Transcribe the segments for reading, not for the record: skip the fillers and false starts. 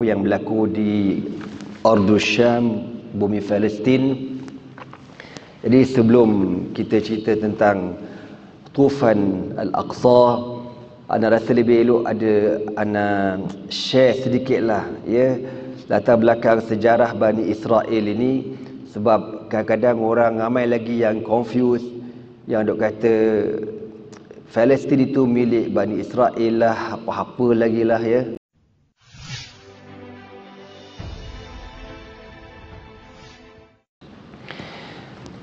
yang berlaku di Ardul Syam, bumi Palestin. Jadi sebelum kita cerita tentang Tufan Al-Aqsa, ana rasa lebih elok ana share sedikitlah latar belakang sejarah Bani Israel ini, sebab kadang-kadang orang ramai lagi yang confused, yang dok kata Palestin itu milik Bani Israel lah, apa-apa lagi lah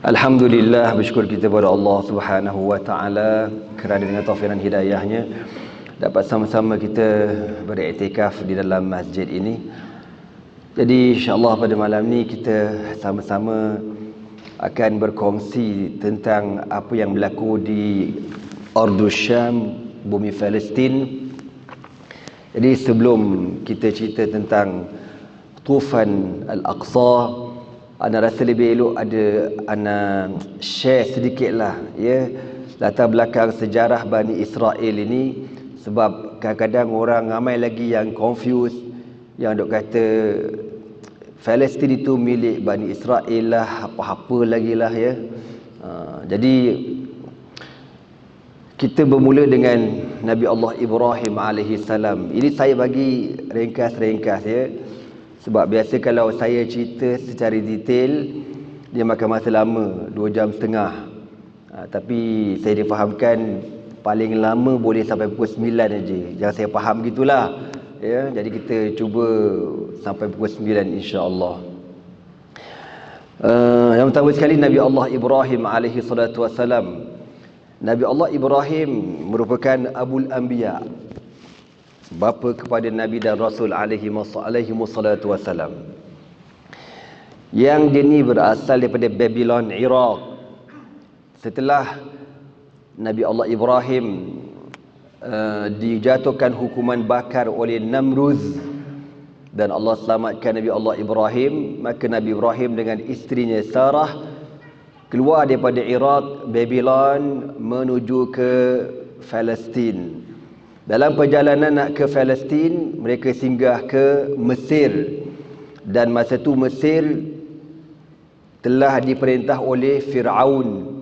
Alhamdulillah, bersyukur kita kepada Allah Subhanahu wa taala kerana dengan taufik dan hidayahnya dapat sama-sama kita beriktikaf di dalam masjid ini. Jadi insya-Allah pada malam ni kita sama-sama akan berkongsi tentang apa yang berlaku di Ardul Syam, bumi Palestin. Jadi sebelum kita cerita tentang Tufan Al-Aqsa, ana rasa lebih elok ana share sedikitlah latar belakang sejarah Bani Israel ini, sebab kadang-kadang orang ramai lagi yang confused, yang dok kata Palestin itu milik Bani Israel lah, apa-apa lagi lah Jadi kita bermula dengan Nabi Allah Ibrahim alaihi salam. Ini saya bagi ringkas-ringkas sebab biasa kalau saya cerita secara detail dia makan masa lama 2 jam setengah. Tapi saya difahamkan paling lama boleh sampai pukul 9 aja. Jangan saya faham gitulah. Jadi kita cuba sampai pukul 9 insya-Allah. Yang pertama sekali Nabi Allah Ibrahim alaihi salatu wasalam. Nabi Allah Ibrahim merupakan Abul Anbiya, bapa kepada Nabi dan Rasul alaihi wassalatu wassalam. Yang dia ni berasal daripada Babylon, Iraq. Setelah Nabi Allah Ibrahim dijatuhkan hukuman bakar oleh Namruz dan Allah selamatkan Nabi Allah Ibrahim, maka Nabi Ibrahim dengan isterinya Sarah keluar daripada Iraq, Babylon menuju ke Palestin. Dalam perjalanan nak ke Palestin, mereka singgah ke Mesir. Dan masa tu Mesir telah diperintah oleh Fir'aun.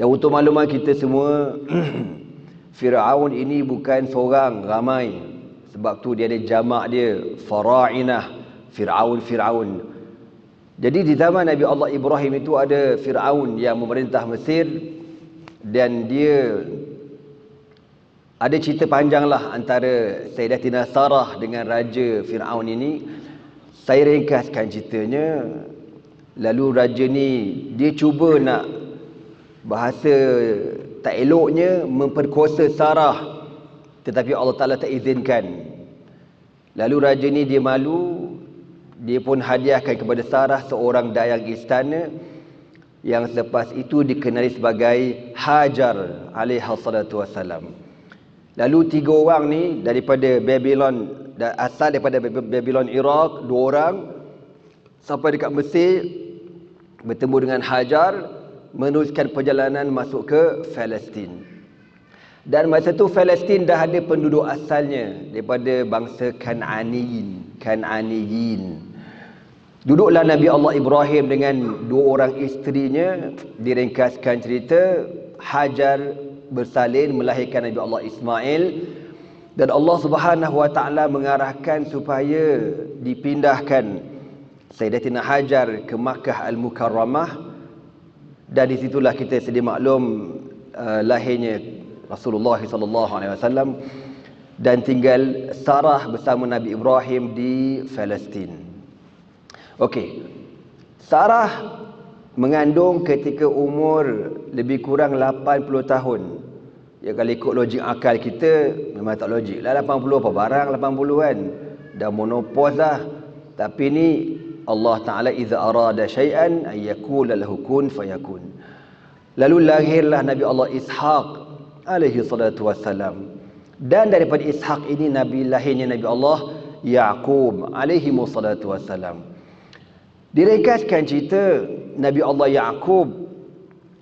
Dan untuk makluman kita semua, Fir'aun ini bukan seorang, ramai. Sebab tu dia ada jamak dia, Fara'inah, Fir'aun. Jadi di zaman Nabi Allah Ibrahim itu ada Fir'aun yang memerintah Mesir, dan dia ada cerita panjang lah antara Sayyidatina Sarah dengan Raja Fir'aun ini. Saya ringkaskan ceritanya. Lalu raja ni dia cuba nak, bahasa tak eloknya, memperkosa Sarah, tetapi Allah Ta'ala tak izinkan. Lalu raja ni dia malu, dia pun hadiahkan kepada Sarah seorang dayang istana yang selepas itu dikenali sebagai Hajar alaiha salatu wassalam. Lalu 3 orang ni daripada Babylon, asal daripada Babylon Iraq, 2 orang sampai dekat Mesir, bertemu dengan Hajar, meneruskan perjalanan masuk ke Palestin. Dan masa tu Palestin dah ada penduduk asalnya daripada bangsa Kan'aniyin. Duduklah Nabi Allah Ibrahim dengan 2 orang isterinya. Diringkaskan cerita, Hajar bersalin melahirkan Nabi Allah Ismail, dan Allah Subhanahu wa taala mengarahkan supaya dipindahkan Sayyidatina Hajar ke Makkah Al-Mukarramah, dan di situlah kita sedia maklum lahirnya Rasulullah sallallahu alaihi wasallam, dan tinggal Sarah bersama Nabi Ibrahim di Palestin. Okey. Sarah mengandung ketika umur lebih kurang 80 tahun. Ya, kalau ikut logik akal kita memang tak logik lah 80 apa barang 80 kan. Dah menopause dah. Tapi ni Allah Ta'ala iza arada syai'an ay yaqula lahu kun fayakun. Lalu lahirlah Nabi Allah Ishaq alaihi salatu wassalam. Dan daripada Ishaq ini lahirnya Nabi Allah Yaqub alaihi salatu wassalam. Diringkaskan cerita, Nabi Allah Yaqub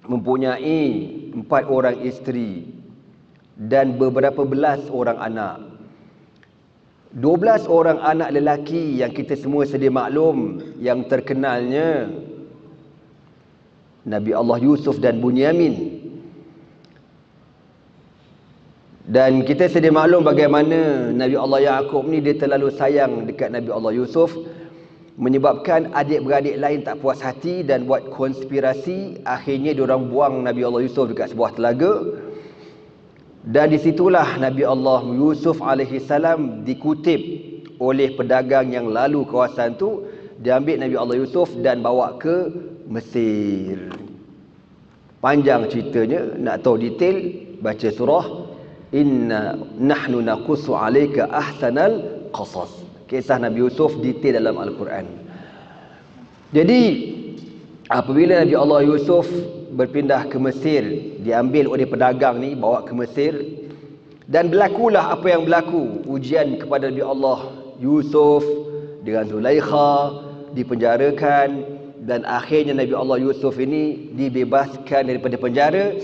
mempunyai 4 orang isteri dan beberapa belas orang anak. 12 orang anak lelaki yang kita semua sedia maklum, yang terkenalnya Nabi Allah Yusuf dan Bunyamin. Dan kita sedia maklum bagaimana Nabi Allah Yaqub ni dia terlalu sayang dekat Nabi Allah Yusuf, menyebabkan adik-beradik lain tak puas hati dan buat konspirasi. Akhirnya diorang buang Nabi Allah Yusuf dekat sebuah telaga. Dan disitulah Nabi Allah Yusuf alaihissalam dikutip oleh pedagang yang lalu kawasan tu. Diambil Nabi Allah Yusuf dan bawa ke Mesir. Panjang ceritanya, nak tahu detail baca surah Inna nahnu naqussu alayka ahsanal qasas. Kisah Nabi Yusuf detail dalam Al-Quran. Jadi apabila Nabi Allah Yusuf berpindah ke Mesir, diambil oleh pedagang ni, bawa ke Mesir, dan berlakulah apa yang berlaku. Ujian kepada Nabi Allah Yusuf dengan Zulaikha, dipenjarakan, dan akhirnya Nabi Allah Yusuf ini dibebaskan daripada penjara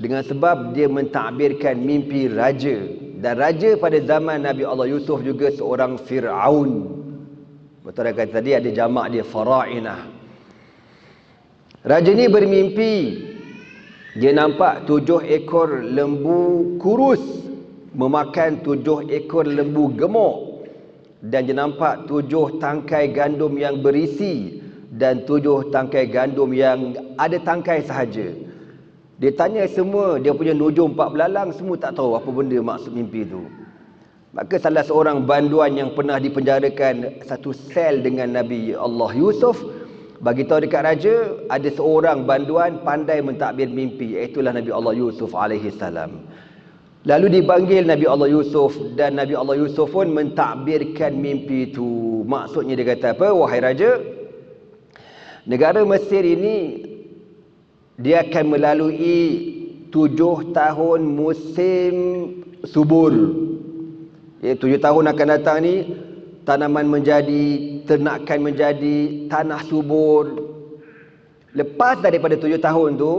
dengan sebab dia mentadbirkan mimpi raja. Dan raja pada zaman Nabi Allah Yusuf juga seorang Fir'aun. Betul yang kata tadi, ada jamak dia, Fara'inah. Raja ni bermimpi, dia nampak 7 ekor lembu kurus memakan 7 ekor lembu gemuk. Dan dia nampak 7 tangkai gandum yang berisi dan 7 tangkai gandum yang ada tangkai sahaja. Dia tanya semua, dia punya nujum 4 belalang, semua tak tahu apa benda maksud mimpi tu. Maka salah seorang banduan yang pernah dipenjarakan satu sel dengan Nabi Allah Yusuf bagi tahu dekat raja, ada seorang banduan pandai mentadbir mimpi, iaitulah Nabi Allah Yusuf alaihi salam. Lalu dipanggil Nabi Allah Yusuf, dan Nabi Allah Yusuf pun mentadbirkan mimpi itu. Maksudnya dia kata apa? Wahai raja, negara Mesir ini dia akan melalui 7 tahun musim subur. 7 tahun akan datang ni, tanaman menjadi, ternakan menjadi, tanah subur. Lepas daripada 7 tahun tu,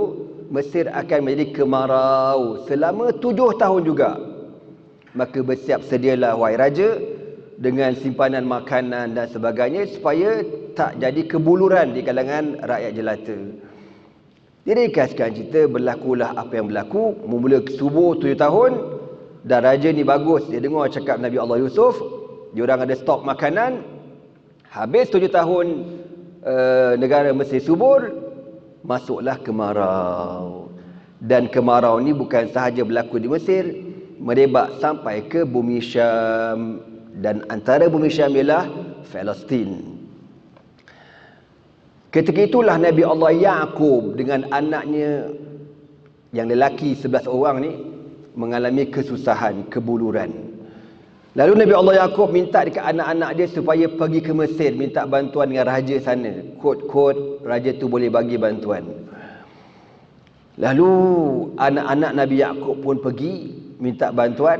Mesir akan menjadi kemarau selama 7 tahun juga. Maka bersiap sedialah wahai raja dengan simpanan makanan dan sebagainya, supaya tak jadi kebuluran di kalangan rakyat jelata. Diringkaskan cerita, berlakulah apa yang berlaku. Memula subur 7 tahun, dan raja ni bagus, dia dengar cakap Nabi Allah Yusuf, diorang ada stok makanan. Habis 7 tahun negara Mesir subur, masuklah kemarau. Dan kemarau ni bukan sahaja berlaku di Mesir, merebak sampai ke bumi Syam, dan antara bumi Syam ialah Palestin. Ketika itulah Nabi Allah Yaqub dengan anaknya yang lelaki 11 orang ni mengalami kesusahan, kebuluran. Lalu Nabi Allah Yaqub minta dekat anak-anak dia supaya pergi ke Mesir, minta bantuan dengan raja sana. Kod-kod raja tu boleh bagi bantuan. Lalu anak-anak Nabi Yaqub pun pergi minta bantuan,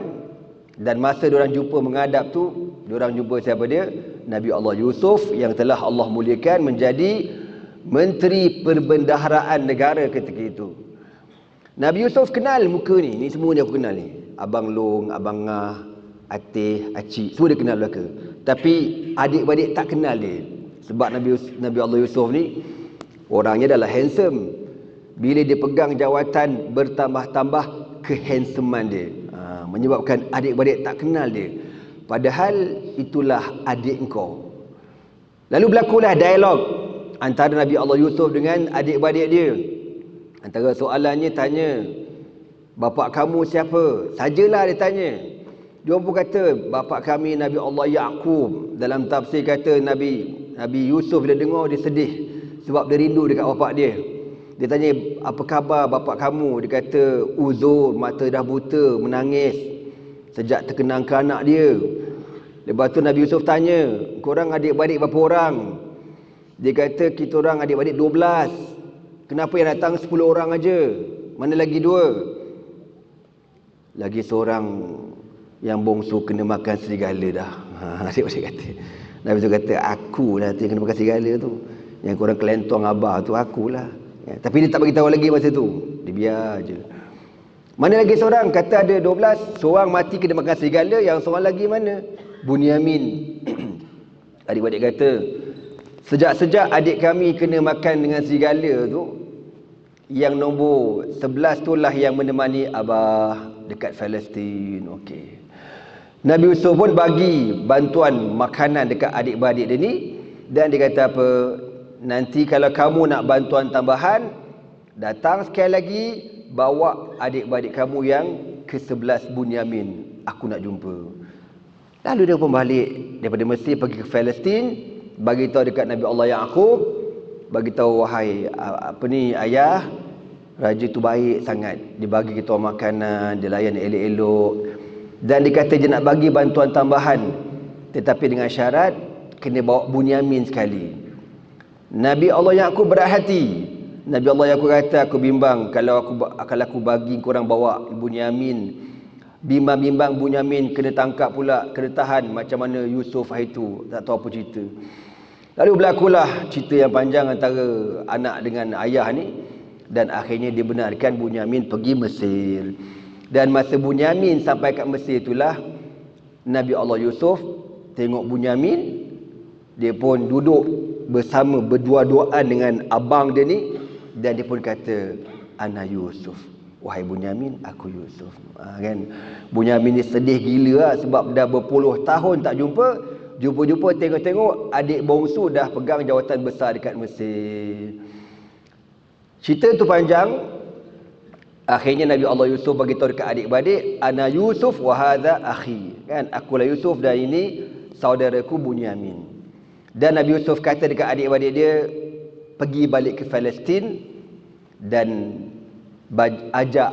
dan masa diorang jumpa menghadap tu, diorang jumpa siapa dia? Nabi Allah Yusuf yang telah Allah muliakan menjadi Menteri Perbendaharaan Negara ketika itu. Nabi Yusuf kenal muka ni semua dia aku kenal ni. Abang Long, Abang Ngah, Atih, Acik, semua dia kenal belaka. Tapi adik-beradik tak kenal dia. Sebab Nabi Allah Yusuf ni orangnya adalah handsome. Bila dia pegang jawatan, bertambah-tambah kehandsomean dia. Menyebabkan adik-beradik tak kenal dia. Padahal itulah adik engkau. Lalu berlakulah dialog antara Nabi Allah Yusuf dengan adik-beradik dia. Antara soalannya tanya, bapak kamu siapa? Sajalah dia tanya. Dia pun kata, bapak kami Nabi Allah Yaqub. Dalam tafsir kata Nabi Yusuf bila dengar dia sedih sebab dia rindu dekat bapak dia. Dia tanya, apa khabar bapak kamu? Dia kata, uzur, mata dah buta, menangis sejak terkenang ke anak dia. Lepas tu Nabi Yusuf tanya, korang adik-beradik berapa orang? Dia kata, kita orang adik-beradik 12. Kenapa yang datang 10 orang aja? Mana lagi 2? Lagi seorang yang bongsu kena makan serigala dah. Adik-beradik kata. Nabi Yusuf kata, akulah tu yang kena makan serigala tu. Yang korang kelentong abah tu akulah. Ya, tapi dia tak bagi tahu lagi masa tu. Dia biar je. Mana lagi seorang? Kata ada 12. Seorang mati kena makan serigala, yang seorang lagi mana? Bunyamin adik-adik kata, sejak-sejak adik kami kena makan dengan serigala tu, yang nombor 11 tu lah yang menemani abah dekat Palestin. Okey. Nabi Yusuf pun bagi bantuan makanan dekat adik-beradik dia ni, dan dia kata apa, nanti kalau kamu nak bantuan tambahan, datang sekali lagi, bawa adik-beradik kamu yang ke-11 Bunyamin, aku nak jumpa. Lalu dia pun balik daripada Mesir pergi ke Palestin, bagi tahu dekat Nabi Allah Yaqub, bagi tahu, wahai ayah, raja tu baik sangat, dia bagi kita makanan, dia layan elok-elok, dan dia kata dia nak bagi bantuan tambahan, tetapi dengan syarat kena bawa Bunyamin sekali. Nabi Allah Yaqub berat hati. Nabi Allah Yaqub kata, aku bimbang kalau aku bagi korang bawa Bunyamin, bimbang Bunyamin kena tangkap pula, kena tahan macam mana Yusuf hari tu, tak tahu apa cerita. Lalu berlakulah cerita yang panjang antara anak dengan ayah ni, dan akhirnya dibenarkan Bunyamin pergi Mesir. Dan masa Bunyamin sampai kat Mesir itulah Nabi Allah Yusuf tengok Bunyamin, dia pun duduk bersama berdua-duaan dengan abang dia ni, dan dia pun kata, ana Yusuf, wahai Bunyamin, aku Yusuf. Kan Bunyamin ni sedih gila sebab dah berpuluh tahun tak jumpa, tengok-tengok adik bongsu dah pegang jawatan besar dekat Mesir. Cerita tu panjang. Akhirnya Nabi Allah Yusuf bagi tahu dekat adik-beradik, ana Yusuf wa hadza akhi, kan, akulah Yusuf dan ini saudaraku Bunyamin. Dan Nabi Yusuf kata dekat adik-beradik dia, pergi balik ke Palestin dan ajak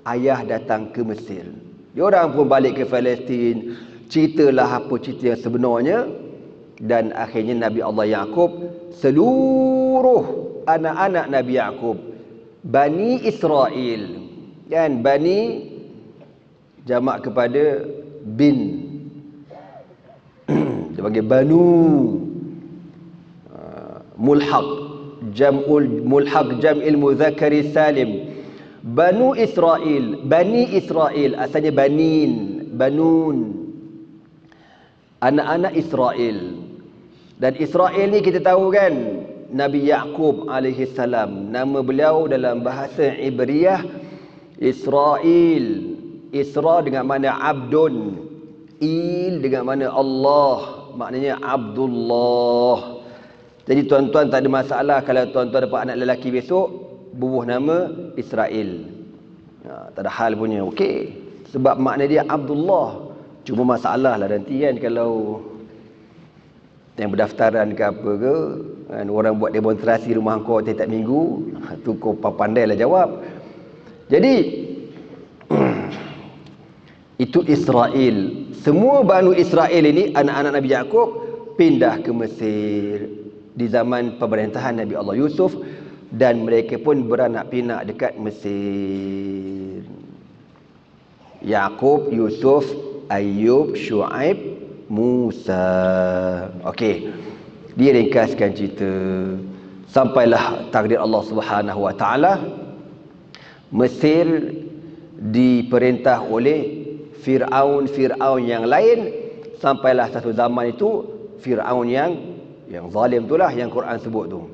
ayah datang ke Mesir. Diorang pun balik ke Palestin, ceritalah apa cerita yang sebenarnya, dan akhirnya Nabi Allah Yaqub, seluruh anak-anak Nabi Yaqub, Bani Israel, kan, Bani jamak kepada bin, dia panggil Banu, mulhaq, jam'il mudzakkari salim. Banu Israel, Bani Israel asalnya banin, banun, anak-anak Israel. Dan Israel ni kita tahu kan, Nabi Yaqub alaihi salam, nama beliau dalam bahasa Ibriyah Israel. Isra dengan makna abdun, il dengan makna Allah, maknanya Abdullah. Jadi tuan-tuan tak ada masalah kalau tuan-tuan dapat anak lelaki besok bubuh nama Israel. Tak ada hal punya, okey. Sebab makna dia Abdullah. Cuma masalah lah nanti kan, kalau yang berdaftaran ke apa ke, kan, orang buat demonstrasi rumah kau tiap minggu, tu kau pandai lah jawab. Jadi itu Israel. Semua Banu Israel ini anak-anak Nabi Yaqub pindah ke Mesir di zaman pemerintahan Nabi Allah Yusuf, dan mereka pun beranak pinak dekat Mesir. Yaqub, Yusuf, Ayub, Shu'aib, Musa. Okey. Dia ringkaskan cerita. Sampailah takdir Allah Subhanahu wa taala, Mesir diperintah oleh Firaun yang lain, sampailah satu zaman itu Firaun yang zalim itulah yang Quran sebut tu.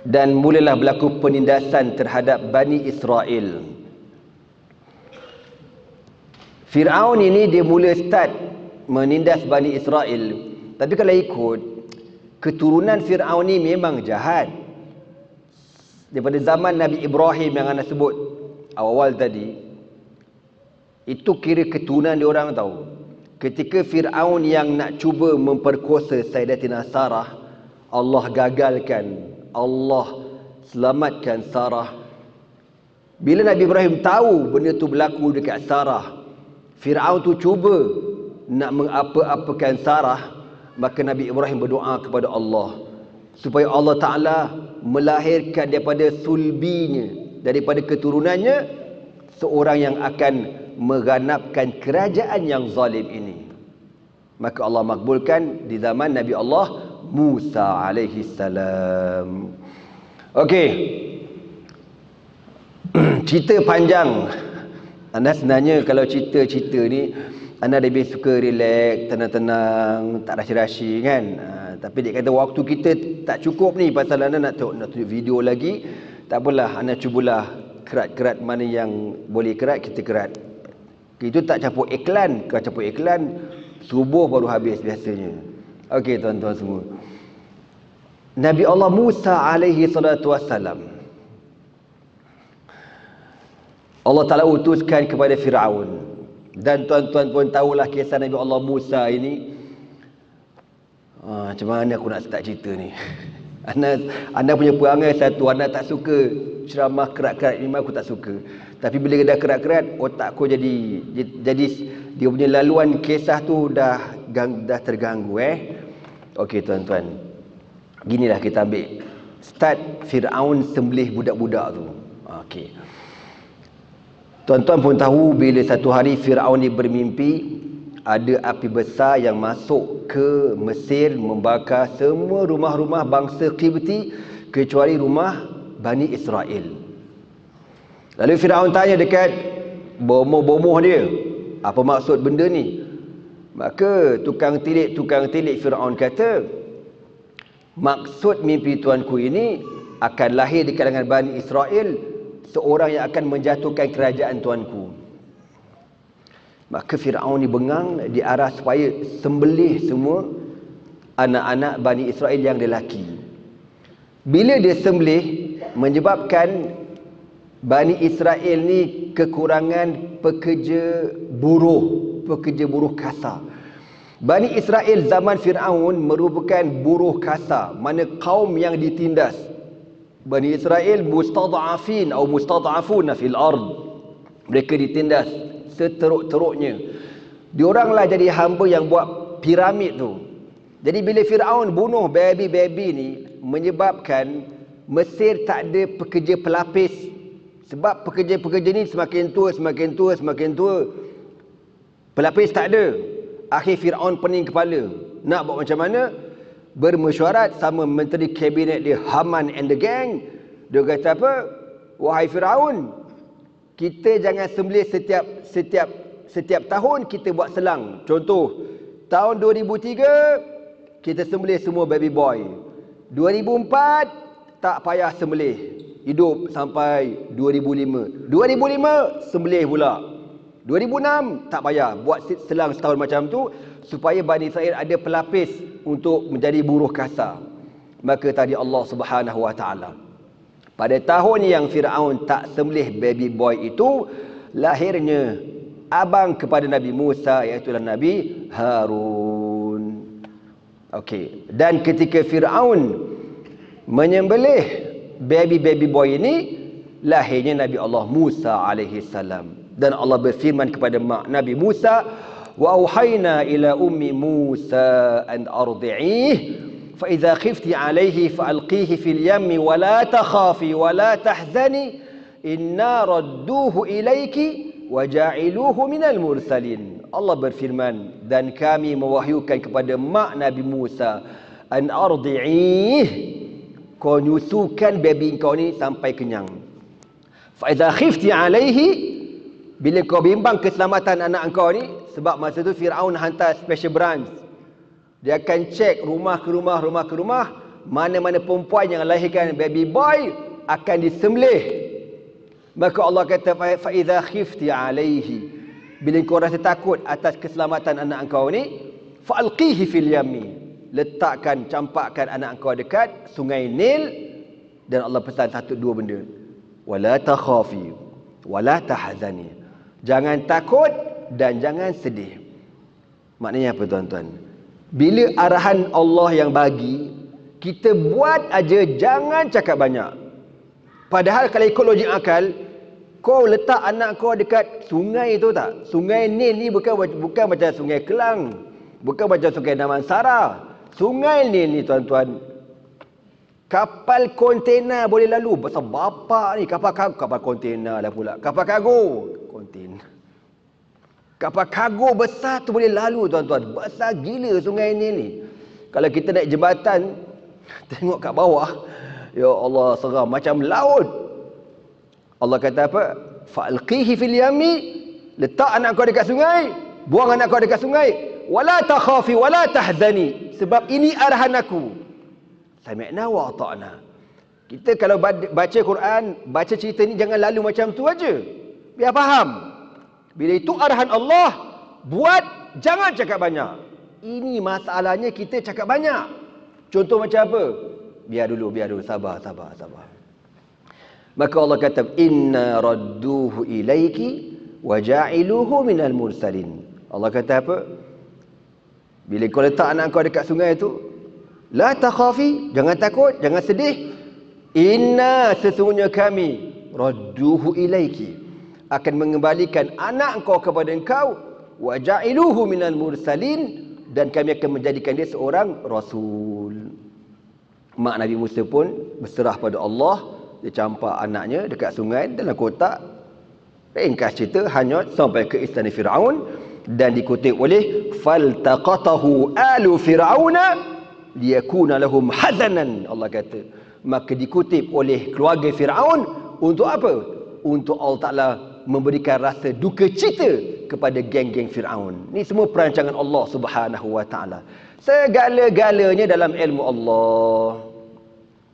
Dan mulalah berlaku penindasan terhadap Bani Israel. Firaun ini dia mula start menindas Bani Israel. Tapi kalau ikut keturunan Firaun ni memang jahat. Daripada zaman Nabi Ibrahim yang anda sebut awal tadi, itu kira keturunan dia orang tahu. Ketika Firaun yang nak cuba memperkosa Sayyidatina Sarah, Allah gagalkan, Allah selamatkan Sarah. Bila Nabi Ibrahim tahu benda tu berlaku dekat Sarah, Firaun tu cuba nak mengapa-apakan Sarah, maka Nabi Ibrahim berdoa kepada Allah supaya Allah Ta'ala melahirkan daripada sulbinya, daripada keturunannya, seorang yang akan mengganapkan kerajaan yang zalim ini. Maka Allah makbulkan di zaman Nabi Allah Musa alaihi salam. Okey. Cerita panjang. Anda sebenarnya kalau cerita-cerita ni Ana lebih suka relax, tenang-tenang, tak rasi-rasi kan. Tapi dia kata waktu kita tak cukup ni pasal ana nak tunjuk video lagi. Tak apalah, ana cubalah kerat-kerat mana yang boleh kerat kita kerat. Itu tak campur iklan. Kalau campur iklan, subuh baru habis biasanya. Okey tuan-tuan semua. Nabi Allah Musa alaihi salatu wassalam, Allah Ta'ala utuskan kepada Fir'aun. Dan tuan-tuan pun tahulah kisah Nabi Allah Musa ini. Macam mana aku nak start cerita ni? Anda punya perangai satu, anda tak suka ceramah kerat-kerat ni, aku tak suka. Tapi bila dah kerat-kerat, otak aku jadi dia punya laluan kisah tu dah terganggu Okey tuan-tuan, ginilah kita ambil start Fir'aun sembelih budak-budak tu. Okey. Tuan-tuan pun tahu bila satu hari Fir'aun ni bermimpi ada api besar yang masuk ke Mesir membakar semua rumah-rumah bangsa Qibti kecuali rumah Bani Israel. Lalu Fir'aun tanya dekat bomoh-bomoh dia, apa maksud benda ni? Maka tukang tilik Fir'aun kata, maksud mimpi tuanku ini akan lahir di kalangan Bani Israel seorang yang akan menjatuhkan kerajaan tuanku. Maka Fir'aun ni bengang, diarah supaya sembelih semua anak-anak Bani Israel yang lelaki. Bila dia sembelih, menyebabkan Bani Israel ni kekurangan pekerja buruh kasar. Bani Israel zaman Fir'aun merupakan buruh kasar, mana kaum yang ditindas. Bani Israel mustad'afin atau mustad'afuna fil ard. Mereka ditindas seteruk-teruknya. Dioranglah jadi hamba yang buat piramid tu. Jadi bila Fir'aun bunuh baby-baby ni, menyebabkan Mesir tak ada pekerja pelapis. Sebab pekerja-pekerja ni semakin tua. Pelapis tak ada. Akhir Fir'aun pening kepala. Nak buat macam mana? Bermesyuarat sama menteri kabinet dia, Haman and the gang. Dia kata apa? Wahai Fir'aun, kita jangan sembelih setiap tahun kita buat selang. Contoh, tahun 2003 kita sembelih semua baby boy. 2004 tak payah sembelih, hidup sampai 2005. 2005 sembelih pula. 2006 tak payah, buat selang setahun macam tu supaya Bani Israel ada pelapis untuk menjadi buruh kasar. Maka tadi Allah Subhanahu wa taala, pada tahun yang Firaun tak sembelih baby boy itu, lahirnya abang kepada Nabi Musa, iaitu Nabi Harun. Okey, dan ketika Firaun menyembelih baby boy ini, lahirnya Nabi Allah Musa alaihi salam. Dan Allah berfirman kepada mak Nabi Musa, wa auhayna ila ummi Musa an ardi'ih fa idza khifti alayhi fa alqihi fil yammi wa la takhafi wa la tahzani inna radduhu ilayki wa ja'iluhu minal mursalin. Allah berfirman, dan kami mewahyukan kepada mak Nabi Musa, an ardi'ih, kau nyusukan baby kau ni sampai kenyang. Fa idza khifti alayhi, bila kau bimbang keselamatan anak engkau ni, sebab masa tu Firaun hantar special branch. Dia akan cek rumah ke rumah, mana-mana perempuan yang lahirkan baby boy akan disembelih. Maka Allah kata, fa idza khifti alaihi, bila kau rasa takut atas keselamatan anak engkau ni, fa alqihi fil yammi, letakkan, campakkan anak engkau dekat sungai Nil. Dan Allah pesan satu dua benda, wala takhafi wala tahzani, jangan takut dan jangan sedih. Maknanya apa tuan-tuan? Bila arahan Allah yang bagi, kita buat aja, jangan cakap banyak. Padahal kalau ikut logik akal, kau letak anak kau dekat sungai tu tak? Sungai Nil ni bukan macam sungai Kelang, bukan macam sungai Damansara. Sungai Nil ni tuan-tuan, kapal kontena boleh lalu. Pasal bapak ni kapal kontena lah pula. Kapal kargo, kontena. Kapal kargo besar tu boleh lalu tuan-tuan. Besar gila sungai Nil ni. Kalau kita naik jembatan, tengok kat bawah, ya Allah, seram macam laut. Allah kata apa? Fa'alqihi fil yami, letak anak kau dekat sungai. buang anak kau dekat sungai. Wala takhafi wala tahzani, sebab ini arahan aku. Sami'na wa ata'na. Kita kalau baca Quran, baca cerita ni jangan lalu macam tu aja. Biar faham. Bila itu arahan Allah, buat, jangan cakap banyak. Ini masalahnya, kita cakap banyak. Contoh macam apa? Biar dulu, sabar. Maka Allah kata, inna radduhu ilaiki wa ja'iluhu minal mursalin. Allah kata apa? Bila kau letak anak kau dekat sungai tu, la takhafi, jangan takut, jangan sedih. Inna, sesungguhnya kami, radduhu ilaiki, akan mengembalikan anak kau kepada engkau, wa ja'iluhu minal mursalin, dan kami akan menjadikan dia seorang rasul. Mak Nabi Musa pun berserah pada Allah. Dia campak anaknya dekat sungai dalam kotak. Ringkas cerita, hanyut sampai ke istana Firaun, dan dikutip oleh faltaqatahu alu fir'auna liyakuna lahum hazanan. Allah kata, maka dikutip oleh keluarga Firaun untuk apa? Untuk Allah Ta'ala memberikan rasa duka cita kepada geng-geng Firaun. Ni semua perancangan Allah Subhanahu wa Ta'ala. Segala-galanya dalam ilmu Allah.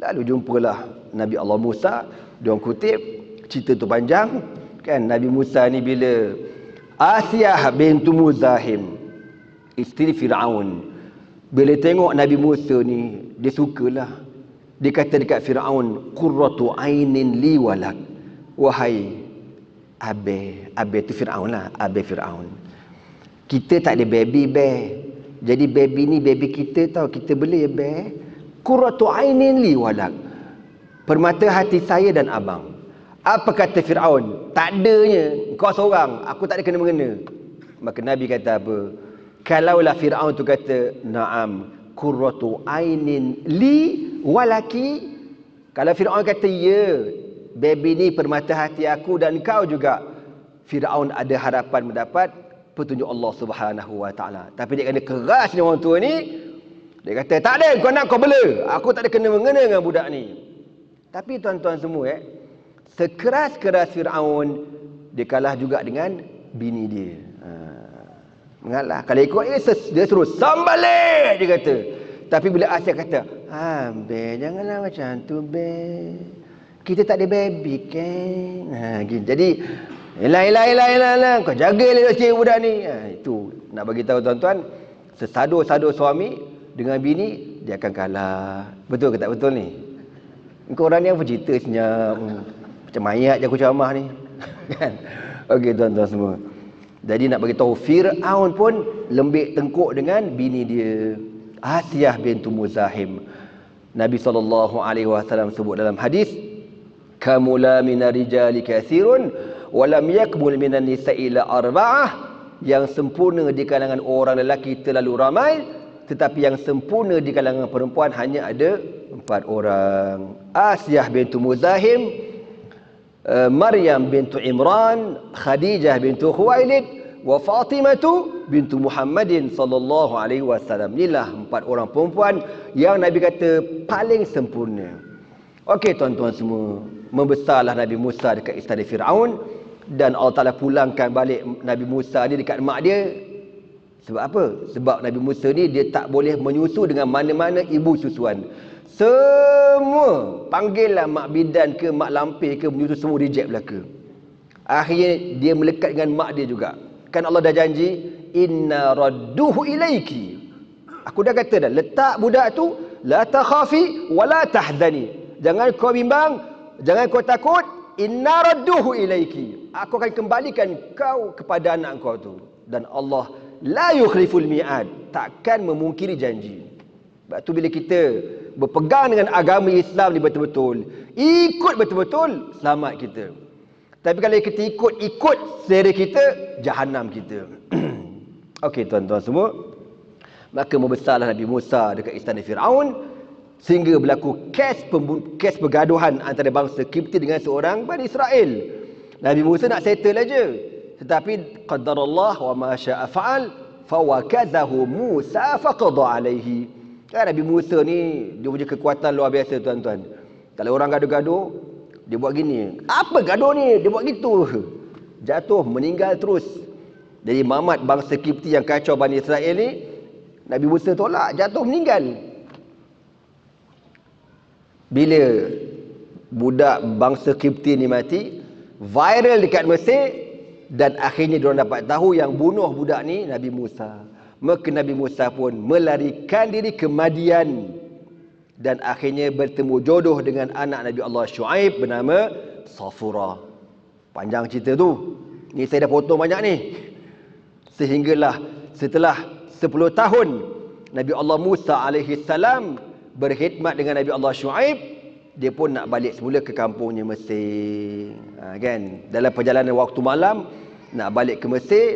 Lalu jumpalah Nabi Allah Musa, dia kutip cerita tu panjang kan. Nabi Musa ni bila Asiyah bintu Muzahim, isteri Firaun, bila tengok Nabi Musa ni, dia sukalah. Dia kata dekat Firaun, qurratu ainin li walak. Wahai Abe tu Firaun lah, Abe Firaun, kita tak ada baby bear, jadi baby ni baby kita tau, kita beli bear. Qurratu ainin li walak, permata hati saya dan abang. Apa kata Firaun? Tak adanya, kau seorang, aku tak ada kena-mengena. Maka Nabi kata apa? Kalaulah Firaun tu kata, na'am, qurratu ainin li walaki. Kalau Firaun kata, ya, baby ni permata hati aku dan kau juga, Firaun ada harapan mendapat petunjuk Allah Subhanahu wa Ta'ala. Tapi dia kena keras ni orang tua ni. Dia kata, tak ada, kau nak kau bela, aku tak ada kena-mengena dengan budak ni. Tapi tuan-tuan semua, sekeras-keras Firaun, dia kalah juga dengan bini dia. Mengalah. Kalau ikut dia suruh sambalik, dia kata. Tapi bila Asia kata, Be, janganlah macam tu, Be, kita tak ada baby kan. Gitu. Jadi elah, kau jaga elok sikit budak ni. Itu nak bagi tahu tuan-tuan, sesado-sado suami dengan bini, dia akan kalah. Betul ke tak betul ni? Kau orang ni apa cerita senyap, macam mayat je aku ceramah ni. Kan? Okey tuan-tuan semua. Jadi nak bagi tahu, Firaun pun lembik tengkuk dengan bini dia, Asiyah bintu Muzahim. Nabi SAW sebut dalam hadis, kamula minar rijali katsirun wa lam yakmul minan nisa'i ila arba'ah. Yang sempurna di kalangan orang lelaki terlalu ramai, tetapi yang sempurna di kalangan perempuan hanya ada 4 orang. Asiyah bintu Muzahim, Maryam bintu Imran, Khadijah bintu Khuwailid, wa Fatimatu bintu Muhammadin sallallahu alaihi wasallam. Inilah 4 orang perempuan yang Nabi kata paling sempurna. Okey tuan-tuan semua, membesarlah Nabi Musa dekat istana Firaun, dan Allah Ta'ala pulangkan balik Nabi Musa ni dekat mak dia. Sebab apa? Sebab Nabi Musa ni dia tak boleh menyusu dengan mana-mana ibu susuan. Semua panggillah mak bidan ke mak lampir ke menyusu, semua reject belaka. Akhirnya dia melekat dengan mak dia juga. Kan Allah dah janji, inna radduhu ilaiki. Aku dah kata dah, letak budak tu, la takhafi wa la tahzani. Jangan kau bimbang, jangan kau takut, inna radduhu ilaiki. Aku akan kembalikan kau kepada anak kau tu. Dan Allah la yukhliful mi'ad, takkan memungkiri janji. Sebab tu bila kita berpegang dengan agama Islam ni betul-betul, ikut betul-betul, selamat kita. Tapi kalau kita ikut selera kita, jahanam kita. Okey tuan-tuan semua, maka membesarlah Nabi Musa dekat istana Firaun, sehingga berlaku kes pergaduhan antara bangsa Kipti dengan seorang Bani Israel. Nabi Musa nak settle aja, tetapi qadarullah wa ma syaa fa'al, fawakazahu Musa faqada alaihi. Kan Nabi Musa ni dia punya kekuatan luar biasa tuan-tuan. Kalau orang gaduh-gaduh, dia buat gini. Apa gaduh ni? Dia buat gitu. Jatuh, meninggal terus. Jadi mamat bangsa Kipti yang kacau Bani Israel ni, Nabi Musa tolak, jatuh meninggal. Bila budak bangsa Kipti ni mati, viral dekat Mesir, dan akhirnya diorang dapat tahu yang bunuh budak ni Nabi Musa. Maka Nabi Musa pun melarikan diri ke Madian dan akhirnya bertemu jodoh dengan anak Nabi Allah Shu'aib bernama Safura. Panjang cerita tu. Ni saya dah potong banyak ni. Sehinggalah setelah 10 tahun Nabi Allah Musa alaihi salam berkhidmat dengan Nabi Allah Shu'aib, dia pun nak balik semula ke kampungnya Mesir. Kan? Dalam perjalanan waktu malam nak balik ke Mesir,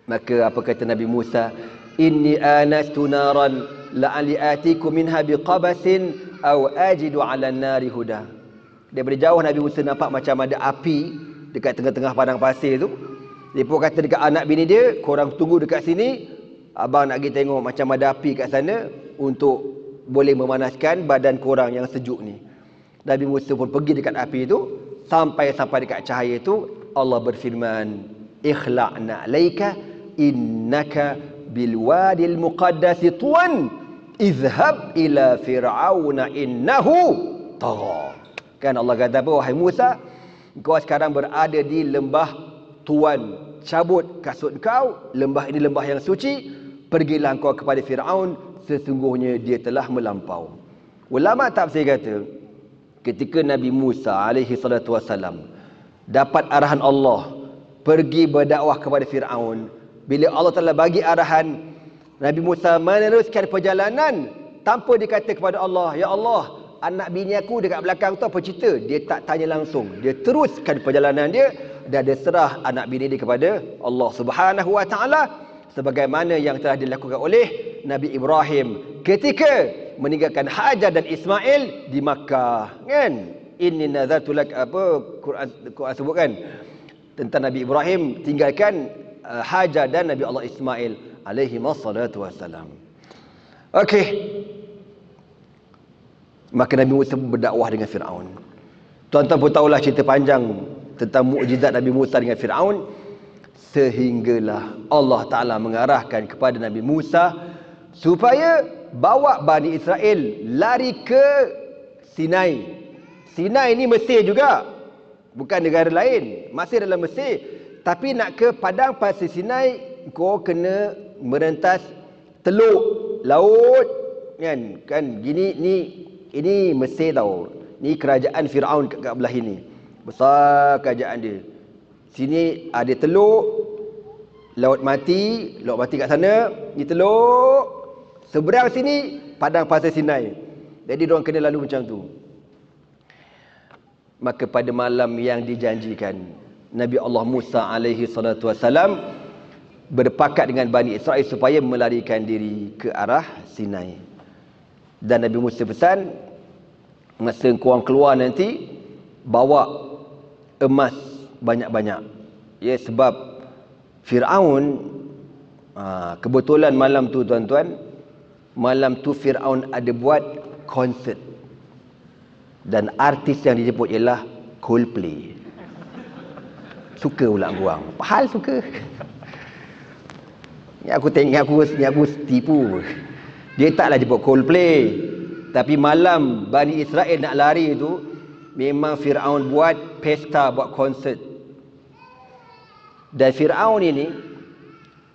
maka apa kata Nabi Musa? Inni anastu naran la'ali atiku minha biqabasin aw ajidu 'ala an-nari huda. Daripada jauh Nabi Musa nampak macam ada api dekat tengah-tengah padang pasir tu. Dia pun kata dekat anak bini dia, korang tunggu dekat sini, abang nak pergi tengok macam ada api kat sana untuk boleh memanaskan badan korang yang sejuk ni. Nabi Musa pun pergi dekat api itu, sampai dekat cahaya itu Allah berfirman, ikhla'na alaika innaka bilwadil muqaddasi tuwan izhab ila fir'auna innahu tagha. Kan Allah kata apa? Wahai Musa, kau sekarang berada di lembah Tuan, cabut kasut kau, lembah ini lembah yang suci, pergilah kau kepada Fir'aun, sesungguhnya dia telah melampau. Ulama tafsir kata, ketika Nabi Musa alaihi salatu wasalam dapat arahan Allah pergi berdakwah kepada Fir'aun, bila Allah telah bagi arahan, Nabi Musa meneruskan perjalanan tanpa dikata kepada Allah, ya Allah, anak bini aku dekat belakang tu apa cerita? Dia tak tanya langsung, dia teruskan perjalanan dia dan dia serah anak bini dia kepada Allah Subhanahu wa taala, sebagaimana yang telah dilakukan oleh Nabi Ibrahim ketika meninggalkan Hajar dan Ismail di Makkah. Kan? Inni nazartu lak, apa Quran sebutkan tentang Nabi Ibrahim tinggalkan Hajar dan Nabi Allah Ismail alaihi wassalatu wassalam. Okey. Maka Nabi Musa berdakwah dengan Fir'aun. Tuan-tuan pun tahulah cerita panjang tentang mukjizat Nabi Musa dengan Fir'aun, sehinggalah Allah Ta'ala mengarahkan kepada Nabi Musa supaya bawa Bani Israel lari ke Sinai. Sinai ni Mesir juga, bukan negara lain, masih dalam Mesir. Tapi nak ke padang pasir Sinai, kau kena merentas teluk laut, kan gini ni. Ini Mesir tau. Ni kerajaan Fir'aun kat belah ini. Besar kerajaan dia. Sini ada teluk, laut mati kat sana, ni teluk. Seberang sini padang pasir Sinai. Jadi diorang kena lalu macam tu. Maka pada malam yang dijanjikan, Nabi Allah Musa alaihi salatu wassalam berpakat dengan Bani Israel supaya melarikan diri ke arah Sinai. Dan Nabi Musa pesan, masa korang keluar nanti, bawa emas banyak-banyak. Ya, sebab Fir'aun, kebetulan malam tu tuan-tuan, malam tu Fir'aun ada buat konsert. Dan artis yang dijemput ialah Coldplay. Suka pula korang. Pahal suka. Ni aku tengok, aku tipu. Dia taklah jemput Coldplay. Tapi malam Bani Israel nak lari tu, memang Fir'aun buat pesta, buat konsert. Dan Fir'aun ini,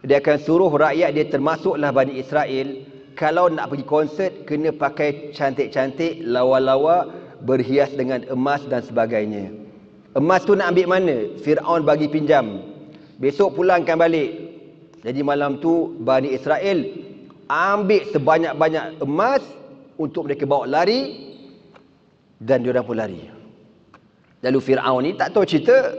dia akan suruh rakyat dia, termasuklah Bani Israel, kalau nak pergi konsert, kena pakai cantik-cantik, lawa-lawa, berhias dengan emas dan sebagainya. Emas tu nak ambil mana? Fir'aun bagi pinjam. Besok pulangkan balik. Jadi malam tu Bani Israel ambil sebanyak-banyak emas untuk mereka bawa lari, dan diorang pun lari. Lalu Fir'aun ni tak tahu cerita,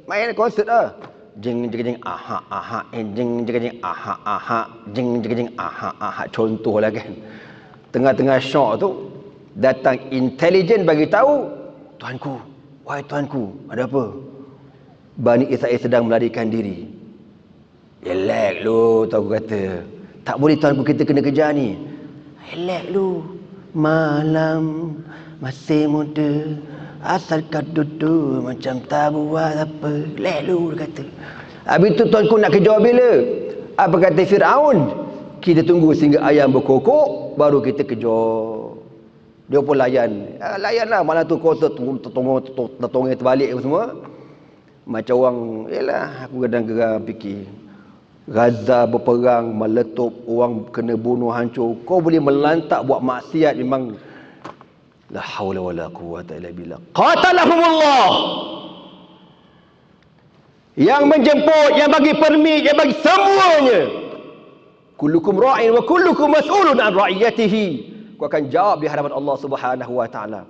main konsert lah. Jeng jeng jeng aha aha, jeng jeng jeng aha aha, jeng jeng jeng aha aha, contohlah kan. Tengah-tengah syok tu datang intelijen bagi tahu, tuanku, wahai tuanku, ada apa? Bani Israel sedang melarikan diri. Elak lu, tahu kata. Tak boleh tuanku, kita kena kejar ni. Elak lu. Malam masih muda, asal kau duduk macam tak buat apa. Elak lu, dia kata. Habis tu tuanku nak kejar bila? Apa kata Fir'aun? Kita tunggu sehingga ayam berkokok, baru kita kejar. Dia pun layan. Layanlah, malam tu kau tertongeng terbalik semua. Macam orang, yelah, aku kadang-kadang fikir. Gaza berperang, meletup, orang kena bunuh hancur. Kau boleh melantak buat maksiat, memang la haula wala quwwata illa billah. Qatalahumullah. Yang menjemput, yang bagi permit, yang bagi semuanya. Kullukum ra'in wa kullukum mas'ulun an ra'iyatihi. Kau akan jawab di hadapan Allah Subhanahu wa taala.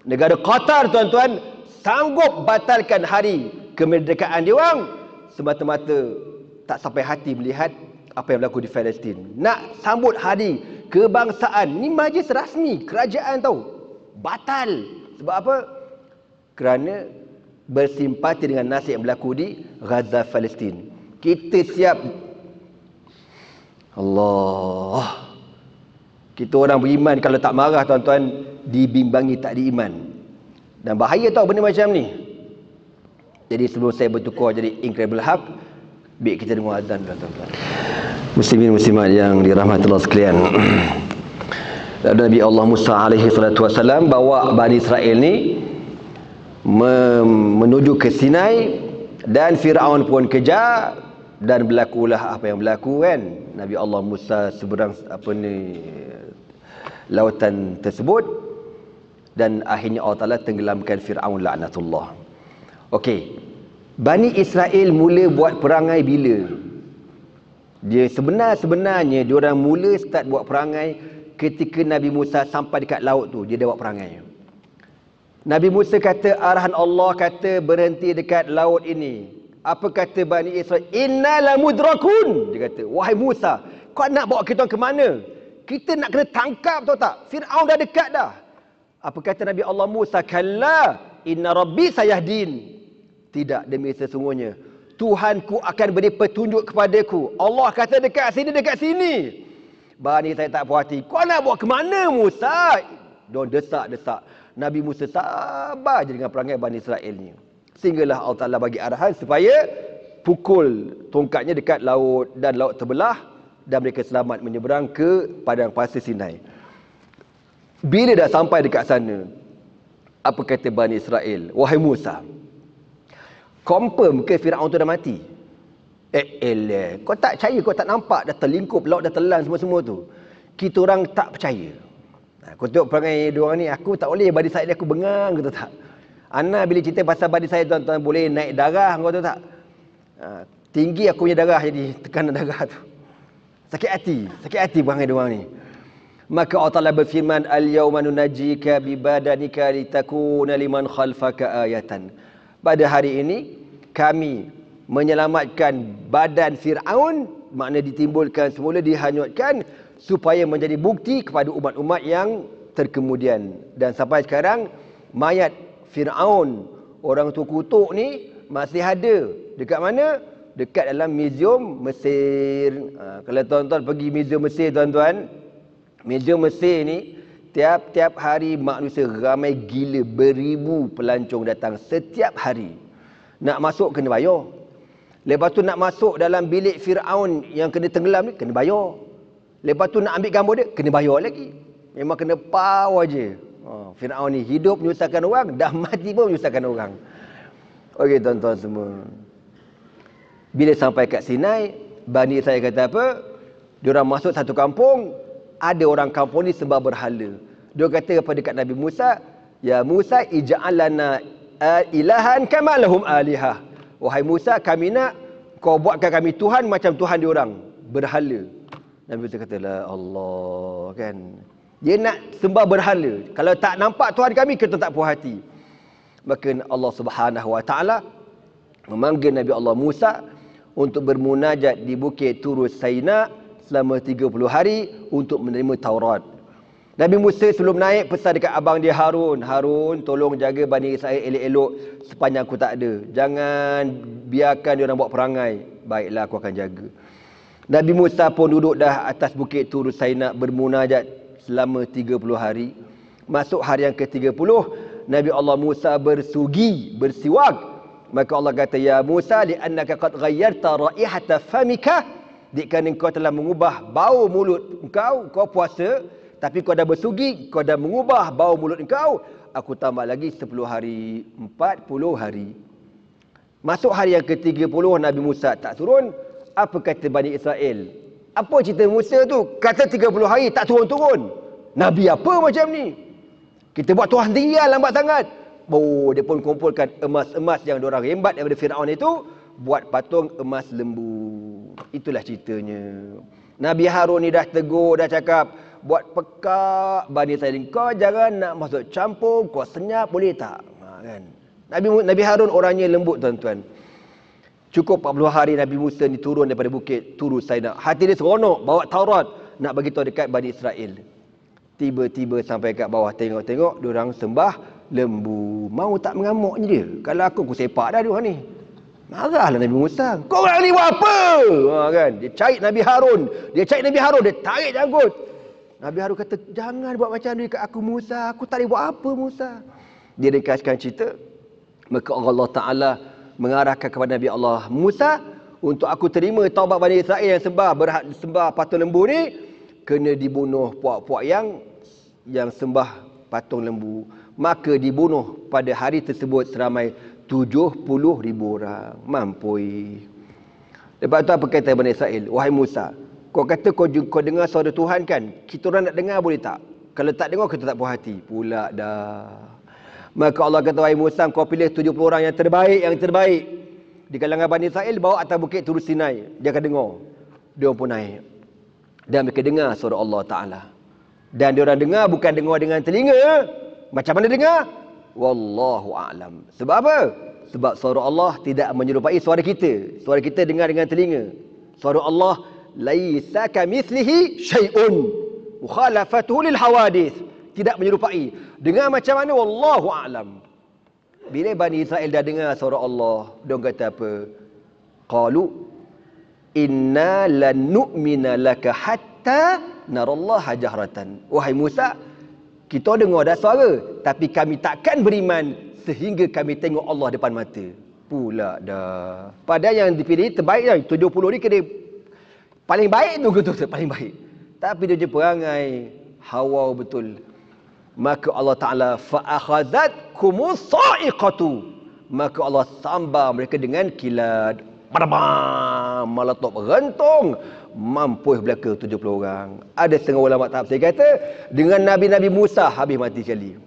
Negara Qatar, tuan-tuan, sanggup batalkan hari kemerdekaan dia orang semata-mata tak sampai hati melihat apa yang berlaku di Palestin. Nak sambut hari kebangsaan, ni majlis rasmi kerajaan tahu. Batal. Sebab apa? Kerana bersimpati dengan nasib yang berlaku di Gaza, Palestin. Kita siap. Allah. Kita orang beriman kalau tak marah, tuan-tuan, dibimbangi tak diiman. Dan bahaya tau benda macam ni. Jadi sebelum saya bertukar jadi Incredible Hulk, baik kita dengar azan, tuan-tuan. Muslimin muslimat yang dirahmati Allah sekalian. Nabi Allah Musa alaihi salatu wasalam bawa Bani Israel ni menuju ke Sinai, dan Firaun pun kejar, dan berlakulah apa yang berlaku kan. Nabi Allah Musa seberang lautan tersebut, dan akhirnya Allah Taala tenggelamkan Firaun laknatullah. Okey. Bani Israel mula buat perangai bila? Dia sebenarnya dia orang mula start buat perangai ketika Nabi Musa sampai dekat laut tu, dia dah buat perangai. Nabi Musa kata, arahan Allah kata berhenti dekat laut ini. Apa kata Bani Israel? Inna la mudrakun. Dia kata, wahai Musa, kau nak bawa kita ke mana? Kita nak kena tangkap, tahu tak? Fir'aun dah dekat dah. Apa kata Nabi Allah Musa? Kalla inna rabbi sayahdin. Tidak, demi sesungguhnya Tuhanku akan beri petunjuk kepadaku. Allah kata dekat sini, dekat sini. Bani saya tak puas hati. Kau nak bawa ke mana Musa? Diorang desak-desak. Nabi Musa sabar je dengan perangai Bani Israel ni. Sehinggalah Allah Ta'ala bagi arahan supaya pukul tongkatnya dekat laut, dan laut terbelah, dan mereka selamat menyeberang ke padang pasir Sinai. Bila dah sampai dekat sana, apa kata Bani Israel? Wahai Musa, confirm ke Firaun tu dah mati? Kau tak percaya, kau tak nampak dah terlingkup, laut dah telan semua-semua tu. Kita orang tak percaya. Kau tengok perangai dia orang ni, aku tak boleh, Bani Israel aku bengang, kau tahu tak? Ana bila cerita pasal Bani Israel, tuan-tuan, boleh naik darah, kau tahu tak? Tinggi aku punya darah, jadi tekanan darah tu. Sakit hati perangai dia orang ni. Maka Allah Ta'ala berfirman, al-yawma nunajjika bi badanika litakuna liman khalfaka ayatan. Pada hari ini kami menyelamatkan badan Fir'aun, makna ditimbulkan semula, dihanyutkan, supaya menjadi bukti kepada umat-umat yang terkemudian. Dan sampai sekarang mayat Fir'aun, orang tu kutuk ni, masih ada. Dekat mana? Dekat dalam museum Mesir. Kalau tuan-tuan pergi museum Mesir, tuan-tuan, museum Mesir ni tiap-tiap hari manusia ramai gila, beribu pelancong datang setiap hari. Nak masuk kena bayar. Lepas tu nak masuk dalam bilik Fir'aun yang kena tenggelam ni, kena bayar. Lepas tu nak ambil gambar dia, kena bayar lagi. Memang kena power je. Fir'aun ni hidup menyusahkan orang, dah mati pun menyusahkan orang. Okey tuan-tuan semua. Bila sampai kat Sinai, Bani saya kata apa? Diorang masuk satu kampung, ada orang kampung ni sembah berhala. Dia kata kepada dekat Nabi Musa, ya Musa ij'al lana ilahan kama lahum alihah. Wahai Musa, kami nak kau buatkan kami Tuhan macam Tuhan diorang, berhala. Nabi Musa kata, la Allah, kan. Dia nak sembah berhala. Kalau tak nampak Tuhan kami, kita tak puas hati. Maka Allah Subhanahu wa taala memanggil Nabi Allah Musa untuk bermunajat di bukit Tur Saina selama 30 hari untuk menerima Taurat. Nabi Musa sebelum naik pesan dekat abang dia Harun, Harun tolong jaga Bani Israel elok-elok sepanjang aku tak ada. Jangan biarkan dia orang buat perangai. Baiklah, aku akan jaga. Nabi Musa pun duduk dah atas bukit Tur Saina bermunajat selama 30 hari. Masuk hari yang ke-30, Nabi Allah Musa bersugi, bersiwak Maka Allah kata, ya Musa, li'annaka qad ghayyarta raihata famika, kerana engkau telah mengubah bau mulut engkau, kau puasa, tapi kau dah bersugi, kau dah mengubah bau mulut engkau, aku tambah lagi 10 hari, 40 hari. Masuk hari yang ke-30, Nabi Musa tak turun. Apa kata Bani Israel? Apa cerita Musa tu? Kata 30 hari tak turun-turun. Nabi apa macam ni? Kita buat Tuhan tinggal lambat sangat. Oh, dia pun kumpulkan emas-emas yang diorang rembat daripada Firaun itu, buat patung emas lembu. Itulah ceritanya. Nabi Harun ni dah tegur, dah cakap, buat pekak Bani Israel, kau jangan nak masuk campur, kau senyap boleh tak? Kan? Nabi Harun orangnya lembut, tuan-tuan. Cukup 40 hari Nabi Musa ni turun daripada bukit Turu Saina. Hati dia seronok bawa Taurat nak bagi tahu dekat Bani Israel. Tiba-tiba sampai kat bawah, tengok-tengok diorang sembah lembu. Mau tak mengamuknya dia. Kalau aku sepak dah diorang ni. Marahlah Nabi Musa. Kau orang ni buat apa? Kan? Dia cari Nabi Harun. Dia tarik janggut. Nabi Harun kata, jangan buat macam ni dekat aku Musa. Aku tak boleh buat apa Musa. Dia ringkaskan cerita. Maka Allah Ta'ala mengarahkan kepada Nabi Allah Musa, untuk aku terima taubat Bani Israel yang sembah patung lembu ni, kena dibunuh puak-puak yang sembah patung lembu. Maka dibunuh pada hari tersebut seramai 70,000 orang. Mampui. Lepas tu apa kata Bani Israel? Wahai Musa, kau kata kau dengar suara Tuhan kan? Kita orang nak dengar boleh tak? Kalau tak dengar kita tak puas hati. Pula dah. Maka Allah kata, wahai Musa, kau pilih 70 orang yang terbaik di kalangan Bani Israel, bawa atas bukit Turu Sinai. Dia akan dengar. Dia pun naik. Dan mereka dengar suara Allah Ta'ala. Dan dia orang dengar bukan dengar dengan telinga. Macam mana dengar? Wallahu a'lam. Sebab apa? Sebab suara Allah tidak menyerupai suara kita. Suara kita dengar dengan telinga. Suara Allah, laisa kamithlihi syai'un mukhalafatuhu lil hawadith. Tidak menyerupai. Dengar macam mana? Wallahu a'lam. Bila Bani Israel dah dengar suara Allah, dia kata apa? Qalu inna lan nu'mina laka hatta narallaha jahratan. Wahai Musa, kita dengar dah suara, tapi kami takkan beriman sehingga kami tengok Allah depan mata. Pula dah. Padahal yang dipilih terbaik dah. 70 ni kena paling baik tu, betul paling baik. Tapi dia je perangai hawa betul. Maka Allah Ta'ala fa'akhazatkumus sa'iqatu. Maka Allah sambar mereka dengan kilat. Badabam, meletup rentung. Mampus belaka 70 orang. Ada setengah ulama tafsir kata, dengan Nabi-Nabi Musa habis mati sekali.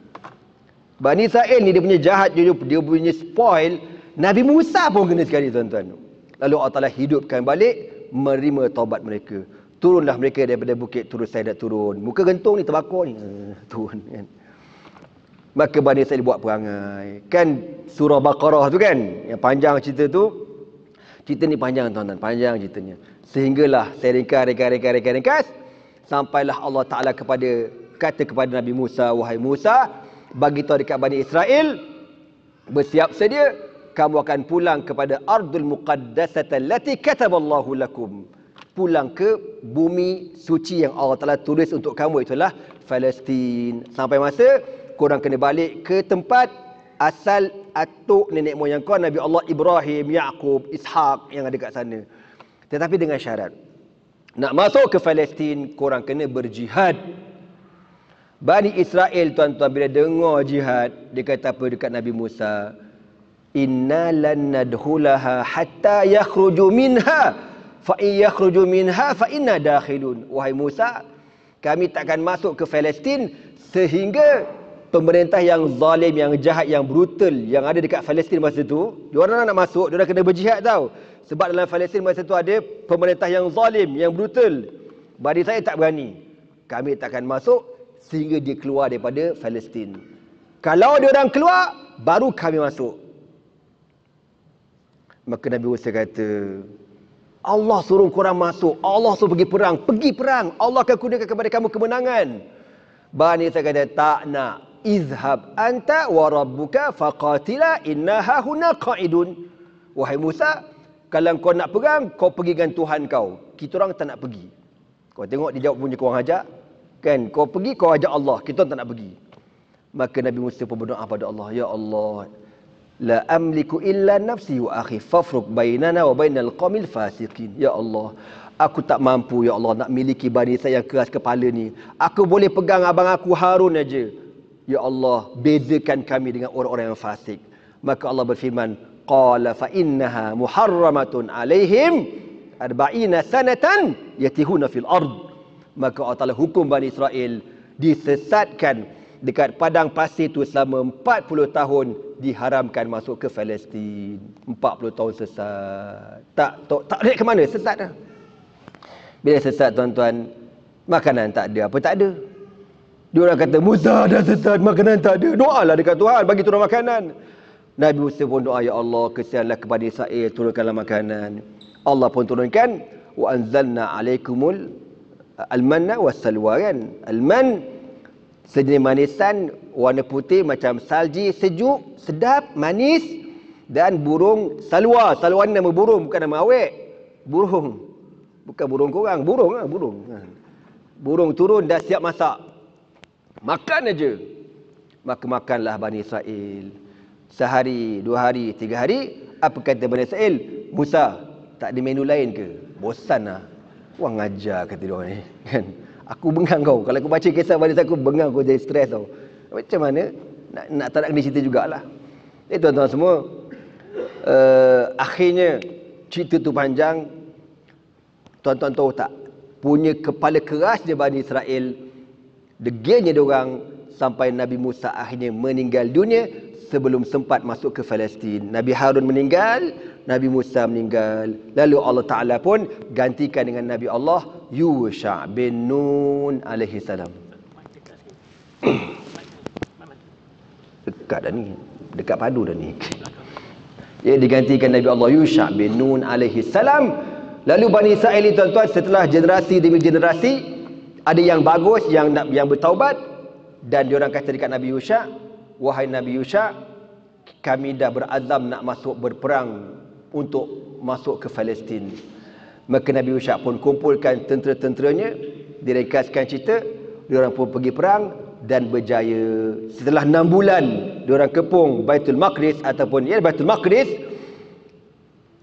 Bani Israel ni dia punya jahat, dia punya spoil. Nabi Musa pun kena sekali, tuan-tuan. Lalu Allah Ta'ala hidupkan balik, menerima taubat mereka. Turunlah mereka daripada bukit Turu Saina, turun. Muka gentung ni terbakar ni. Turun kan. Maka Bani Israel buat perangai. Kan surah Baqarah tu kan, yang panjang cerita tu. Cerita ni panjang, tuan-tuan. Panjang ceritanya. Sehinggalah saya ringkas. Sampailah Allah Ta'ala kata kepada Nabi Musa, wahai Musa, bagi tahu dekat Bani Israel, bersiap sedia, kamu akan pulang kepada Ardul Muqaddasata allati kataballahu lakum. Pulang ke bumi suci yang Allah Ta'ala tulis untuk kamu, itulah Palestin. Sampai masa korang kena balik ke tempat asal atuk nenek moyang kau, Nabi Allah Ibrahim, Yaqub, Ishaq yang ada kat sana. Tetapi dengan syarat, nak masuk ke Palestin, korang kena berjihad. Bani Israel, tuan-tuan, bila dengar jihad, dia kata apa dekat Nabi Musa? Inna lan nadkhulaha hatta yakhruju minha. Fa in yakhruju minha fa inna dakhilun. Wahai Musa, kami takkan masuk ke Palestin sehingga pemerintah yang zalim, yang jahat, yang brutal yang ada dekat Palestin masa tu, diorang nak masuk, diorang kena berjihad tau. Sebab dalam Palestin masa tu ada pemerintah yang zalim, yang brutal. Bani saya tak berani. Kami takkan masuk sehingga dia keluar daripada Palestin. Kalau diorang keluar, baru kami masuk. Maka Nabi Musa kata, Allah suruh korang masuk, Allah suruh pergi perang, Allah akan kurniakan kepada kamu kemenangan. Bani Israel kata, tak nak. Izhab anta wa rabbuka faqatila inna hahuna qa'idun. Wahai Musa, kalau kau nak perang, kau pergi dengan Tuhan kau. Kita orang tak nak pergi. Kau tengok dia jawab punya kau orang ajak. Kan, kau pergi, kau ajak Allah. Kita orang tak nak pergi. Maka Nabi Musa pun berdoa pada Allah, ya Allah, la amliku illa nafsi wa akhi fafruq bainana wa bainal qaumil fasiqin. Ya Allah, aku tak mampu ya Allah nak miliki bani saya yang keras kepala ni. Aku boleh pegang abang aku Harun aja. Ya Allah, bezakan kami dengan orang-orang yang fasik. Maka Allah berfirman, qala fa innaha muharramatun alaihim arba'ina sanatan yatihuna fil ard. Maka Allah Ta'ala hukum Bani Israel disesatkan dekat padang pasir tu selama 40 tahun, diharamkan masuk ke Palestin. 40 tahun sesat. Tak lihat ke mana, sesat dah. Bila sesat tuan-tuan, makanan tak ada, apa tak ada. Dia orang kata, Musa dah sesat, makanan tak ada. Doalah dekat Tuhan, bagi turun makanan. Nabi Musa pun doa, ya Allah, kesianlah kepada Israel, turunkanlah makanan. Allah pun turunkan, wa anzalna alaikumul al-manna was-salwa, kan. Al-man, sejenis manisan, warna putih macam salji, sejuk, sedap, manis. Dan burung salwa. Salwa ni nama burung, bukan nama awek. Burung. Bukan burung korang, burung lah, burung. Burung turun dah siap masak. Makan aja. Maka makanlah Bani Israel. Sehari, 2 hari, 3 hari. Apa kata Bani Israel? Musa, tak ada menu lain ke? Bosan lah. Wah, ngajar kata dia ni. Kan? Aku bengang kau. Kalau aku baca kisah Bani Israel, aku bengang, kau jadi stres tau. Macam mana? Nak tak nak kena cerita jugalah. Tuan-tuan semua. Akhirnya, cerita tu panjang. Tuan-tuan tahu tak? Punya kepala keras je Bani Israel. Degilnya diorang sampai Nabi Musa akhirnya meninggal dunia sebelum sempat masuk ke Palestin. Nabi Harun meninggal, Nabi Musa meninggal. Lalu Allah Ta'ala pun gantikan dengan Nabi Allah Yusha bin Nun alaihi salam. Dekat dah ni. Dekat padu dah ni. Ya, digantikan Nabi Allah Yusha bin Nun alaihi salam. Lalu Bani Israel ini tuan-tuan, setelah generasi demi generasi, ada yang bagus, yang bertaubat, dan diorang kata dekat Nabi Yusha, wahai Nabi Yusha, kami dah berazam nak masuk berperang untuk masuk ke Palestin. Maka Nabi Yusha pun kumpulkan tentera-tenteranya, direkaskan cerita, diorang pun pergi perang dan berjaya. Setelah 6 bulan diorang kepung Baitul Maqdis ataupun Baitul Maqdis,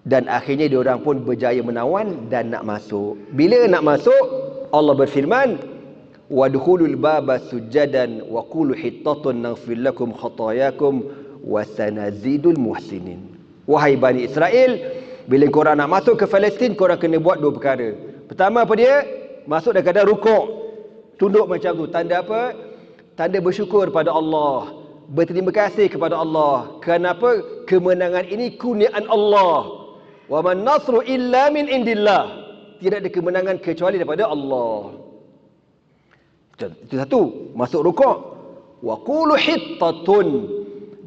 dan akhirnya diorang pun berjaya menawan dan nak masuk. Bila nak masuk, Allah berfirman, wadkhulul baba sujadan wa qulu hittatun naghfir lakum khatayakum wa sanazidul muhsinin. Wahai Bani Israel, bila korang nak masuk ke Palestin, korang kena buat 2 perkara. Pertama apa dia? Masuk dalam keadaan rukuk. Tunduk macam tu. Tanda apa? Tanda bersyukur pada Allah. Berterima kasih kepada Allah. Kenapa? Kemenangan ini kurniaan Allah. Wa man nasru illa min indillah. Tidak ada kemenangan kecuali daripada Allah. Itu satu. Masuk rukuk. Wa qulu hittatun.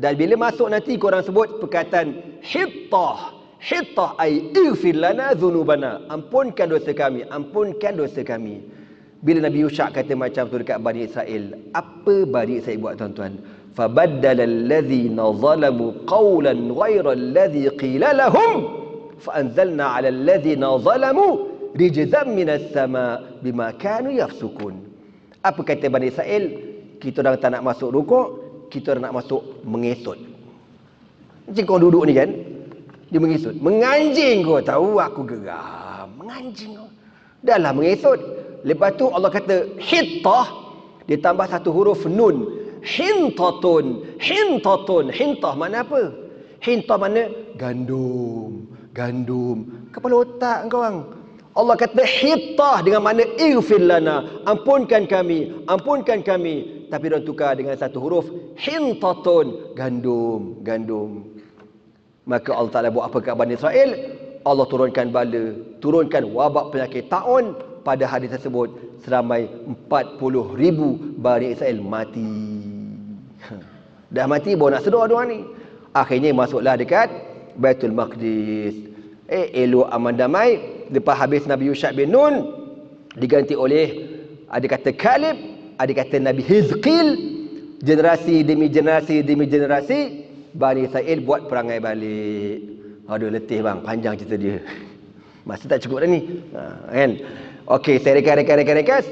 Dan bila masuk nanti korang sebut perkataan hittah. Hittah ay ighfir lana dhunubana. Ampunkan dosa kami. Ampunkan dosa kami. Bila Nabi Yusha kata macam tu dekat Bani Israel, apa Bani Israel buat tuan-tuan? Fabaddala alladhina zalamu qawlan ghayra alladhi qila lahum. Fa'anzalna 'ala alladhina zalamu rijzan minas sama' bima kanu yafsukun. Apa kata Bani Israel? Kita orang tak nak masuk rukuk, kita orang nak masuk mengesot. Macam kau duduk ni kan, dia mengesot. Menganjing kau, tahu aku geram. Menganjing kau. Dah lah mengesot. Lepas tu Allah kata hittah, dia tambah 1 huruf nun. Hintatun. Hintatun. Hintah mana apa? Hintah mana? Gandum. Gandum. Kepala otak kau orang. Allah kata hittah dengan makna ighfir lana, ampunkan kami, ampunkan kami. Tapi dia tukar dengan 1 huruf, hintatun, gandum, gandum. Maka Allah Ta'ala buat apa kat Bani Israel? Allah turunkan bala, turunkan wabak penyakit taun. Pada hari tersebut seramai 40,000 Bani Israel mati. Dah mati baru nak sedar doa ni. Akhirnya masuklah dekat Baitul Maqdis. Elok aman damai. Lepas habis Nabi Yusha bin Nun, diganti oleh, ada kata Kalib, ada kata Nabi Hizqil. Generasi demi generasi demi generasi Bani Israel buat perangai balik. Aduh letih bang, panjang cerita dia. Masa tak cukup dah ni. Kan? Okey, saya rekas.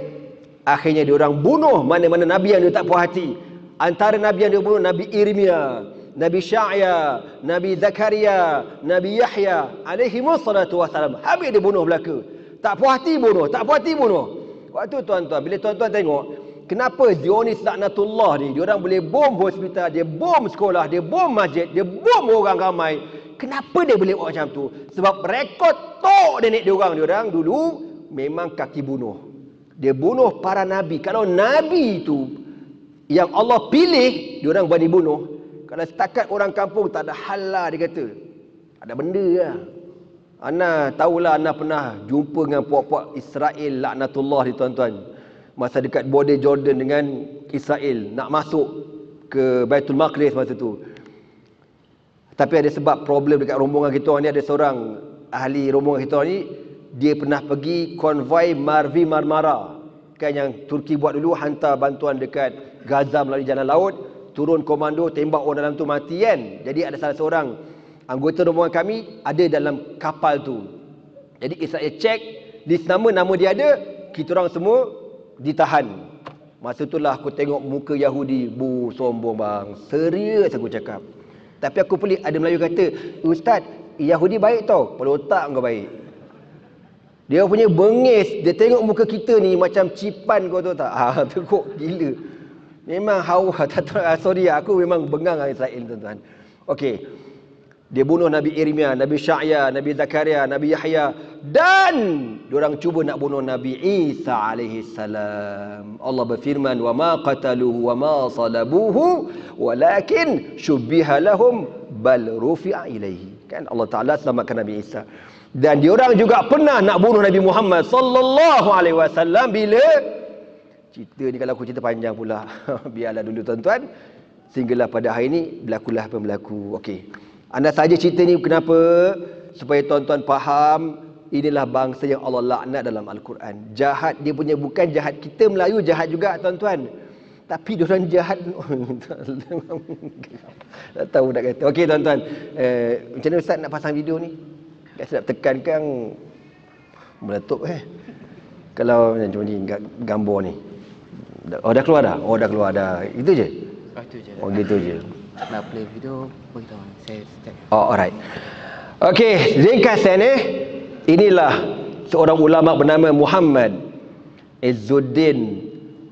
Akhirnya diorang bunuh mana-mana Nabi yang dia tak puas hati. Antara Nabi yang dia bunuh, Nabi Irmia, Nabi Sya'ya, Nabi Zakaria, Nabi Yahya alaihi wassalatu wassalam. Habis dia bunuh belaka. Tak puas hati bunuh, tak puas hati bunuh. Waktu tuan-tuan, bila tuan-tuan tengok kenapa Zionis laknatullah ni, dia orang boleh bom hospital, dia bom sekolah, dia bom masjid, dia bom orang ramai. Kenapa dia boleh buat macam tu? Sebab rekod tok nenek dia orang dulu memang kaki bunuh. Dia bunuh para nabi. Kalau nabi itu yang Allah pilih, dia orang berani bunuh. Kalau setakat orang kampung tak ada hal lah, dia kata. Ada benda lah. Ana tahulah, ana pernah jumpa dengan puak-puak Israel laknatullah ni tuan-tuan. Masa dekat border Jordan dengan Israel, nak masuk ke Baitul Maqdis masa tu. Tapi ada sebab problem dekat rombongan kita ni, ada seorang ahli rombongan kita ni, dia pernah pergi konvoi Marvi Marmara. Kan yang Turki buat dulu, hantar bantuan dekat Gaza melalui jalan laut, turun komando, tembak orang dalam tu mati kan. Jadi ada salah seorang anggota rombongan kami ada dalam kapal tu. Jadi Israel cek list nama dia ada, kita orang semua ditahan. Masa itulah aku tengok muka Yahudi, sombong bang. Serius aku cakap. Tapi aku pelik, ada Melayu kata, Ustaz, Yahudi baik tau, kepala otak kau baik. Dia punya bengis, dia tengok muka kita ni macam cipan, kau tahu tak? Teruk gila. Memang hawa, sorry aku memang bengang dengan Israel tuan-tuan. Okey. Dia bunuh Nabi Irmia, Nabi Sya'ya, Nabi Zakaria, Nabi Yahya, dan diorang cuba nak bunuh Nabi Isa alaihi salam. Allah berfirman, "Wa ma qataluhu wa ma salabuhu walakin syubbiha lahum bal rufi'a ilaihi." Kan Allah Taala selamatkan Nabi Isa. Dan diorang juga pernah nak bunuh Nabi Muhammad sallallahu alaihi wasallam bila cerita ni, kalau aku cerita panjang pula. Biarlah dulu tuan-tuan. Sehinggalah pada hari ini berlakulah apa yang berlaku. Okey. Anda saja cerita ni kenapa? Supaya tuan-tuan faham, inilah bangsa yang Allah laknat dalam Al-Quran. Jahat dia punya, bukan jahat kita Melayu jahat juga tuan-tuan. Tapi diorang jahat. Tak tahu nak kata. Okey tuan-tuan. Macam mana Ustaz nak pasang video ni? Tak sedap tekankan meletup Kalau macam ni gambar ni. Oh dah keluar dah? Oh dah keluar dah. Itu je? Itu je. Oh gitu je. Nak play video, beritahu saya step. Oh alright. Okey, ringkasan inilah seorang ulama bernama Muhammad Izzuddin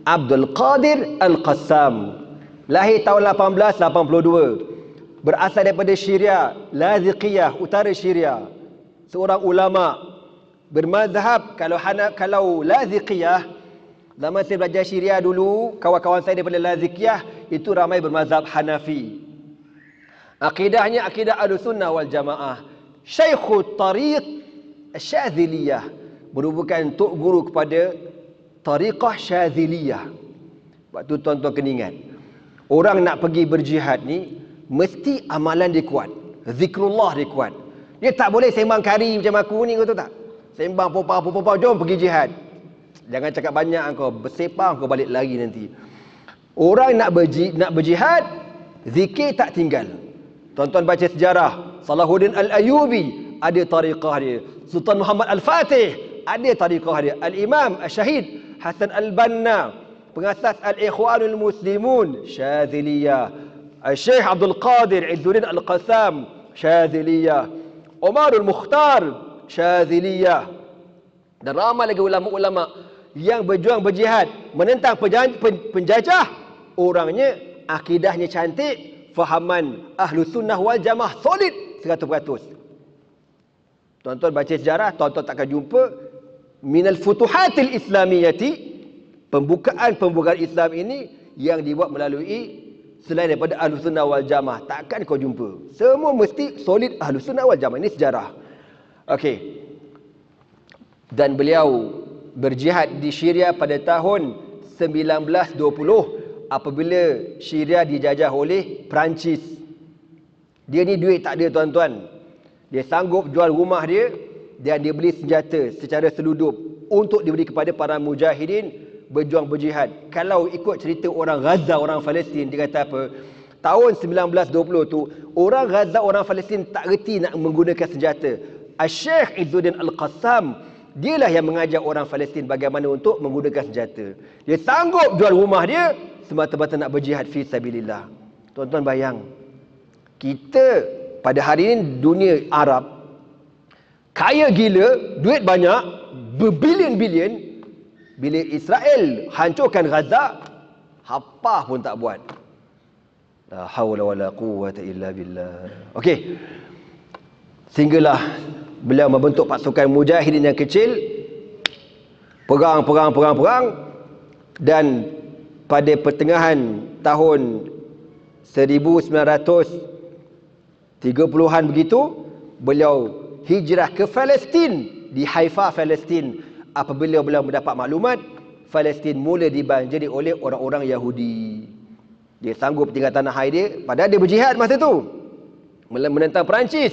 Abdul Qadir Al-Qassam. Lahir tahun 1882. Berasal daripada Syria, Laziqiyah, utara Syria. Seorang ulama bermazhab, kalau Laziqiyah, zaman saya belajar Syria dulu, kawan-kawan saya daripada Laziqiyah itu ramai bermazhab Hanafi. Akidahnya akidah Ahlussunnah wal Jamaah. Syekhut Tariq Syadziliyah, merupakan tok guru kepada tariqah Syadziliyah. Waktu tuan-tuan kena ingat, orang nak pergi berjihad ni mesti amalan dia kuat, zikrullah dia kuat. Dia tak boleh sembang kari macam aku ni, kau tahu tak? Sembang popah, jom pergi jihad. Jangan cakap banyak kau, bersepah kau balik lari nanti. Orang nak berjihad, zikir tak tinggal. Tuan-tuan baca sejarah, Salahuddin Al-Ayyubi ada tariqah dia. Sultan Muhammad Al-Fatih ada tariqah dia. Al-Imam Al-Syahid Hasan Al-Banna, pengasas Al-Ikhwanul Muslimun, Syadziliyah. Al-Syekh Abdul Qadir Izzuddin Al-Qassam, Syadziliyah. Umarul Mukhtar, Syadziliyah. Dan ramai lagi ulama-ulama yang berjuang berjihad menentang penjajah. Orangnya akidahnya cantik, fahaman Ahlussunnah wal Jamaah solid 100%. Tuan-tuan baca sejarah, tuan-tuan takkan jumpa minal futuhatil islamiyati, pembukaan Islam ini yang dibuat melalui selain daripada Ahlussunnah wal Jamaah. Takkan kau jumpa. Semua mesti solid Ahlussunnah wal Jamaah. Ini sejarah. Okey. Dan beliau berjihad di Syria pada tahun 1920 apabila Syria dijajah oleh Perancis. Dia ni duit tak ada tuan-tuan. Dia sanggup jual rumah dia dan dia beli senjata secara seludup untuk diberi kepada para mujahidin berjuang berjihad. Kalau ikut cerita orang Gaza, orang Palestin, dia kata apa? Tahun 1920 tu, orang Gaza, orang Palestin tak reti nak menggunakan senjata. Al-Syekh Izzuddin Al-Qassam, dialah yang mengajar orang Palestin bagaimana untuk menggunakan senjata. Dia sanggup jual rumah dia semata-mata nak berjihad fi sabilillah. Tuan-tuan bayang, Kita pada hari ini dunia Arab kaya gila, duit banyak, berbilion-bilion. Bila Israel hancurkan Gaza, apa pun tak buat. La haula wala quwwata illa billah. Okey. Sehinggalah beliau membentuk pasukan mujahidin yang kecil, perang, dan pada pertengahan tahun 1930-an begitu, beliau hijrah ke Palestin, di Haifa, Palestin. Apabila beliau mendapat maklumat Palestin mula dibanjiri oleh orang-orang Yahudi. Dia sanggup tinggal tanah air dia, padahal dia berjihad masa tu menentang Perancis.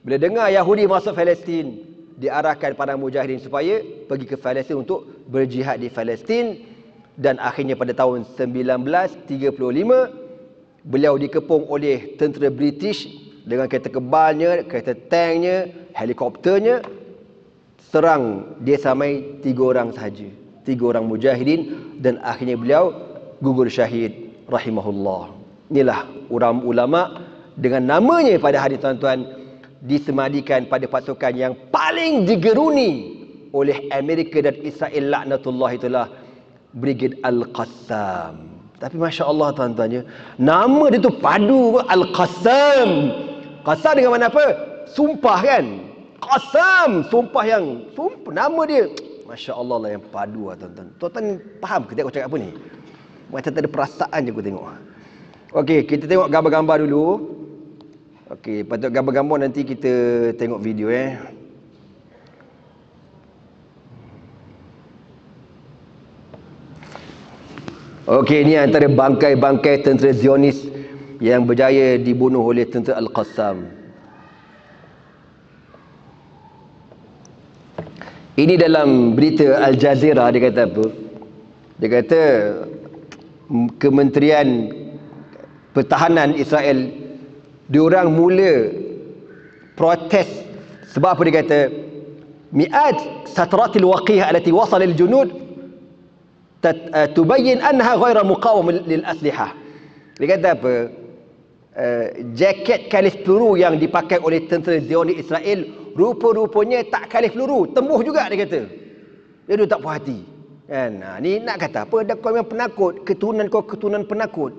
Bila dengar Yahudi masuk Palestin, diarahkan para mujahidin supaya pergi ke Palestin untuk berjihad di Palestin. Dan akhirnya pada tahun 1935 beliau dikepung oleh tentera British dengan kereta kebalnya, kereta tanknya, helikopternya. Serang dia sampai 3 orang sahaja, 3 orang mujahidin, dan akhirnya beliau gugur syahid rahimahullah. Inilah ulama dengan namanya pada hari tuan-tuan disemadikan pada pasukan yang paling digeruni oleh Amerika dan Israel laknatullah, itulah Brigade Al-Qassam. Tapi Masya Allah tuan-tuannya, nama dia tu padu, Al-Qassam. Qassam dengan mana apa? Sumpah kan? Qasam, sumpah nama dia Masya Allah lah yang padu lah tuan-tuan. Tuan-tuan faham ke aku cakap apa ni? Macam tak ada perasaan je aku tengok. Okey, kita tengok gambar-gambar dulu. Okey, patut gambar-gambar nanti kita tengok video Okey, ni antara bangkai-bangkai tentera Zionis yang berjaya dibunuh oleh tentera Al-Qassam. Ini dalam berita Al Jazeera, dia kata apa? Dia kata Kementerian Pertahanan Israel, diorang mula protes. Sebab apa dia kata? Mi'at satratil waqiyah allati wasala lil junud tubayyin annaha ghayra muqawam lil aslihah. Dia kata apa? Jaket kalis peluru yang dipakai oleh tentera Zionis Israel rupa-rupanya tak kalis peluru, tembus juga, dia kata. Dia tak puas hati. Kan? Ni nak kata apa? Kau memang penakut, keturunan kau keturunan penakut.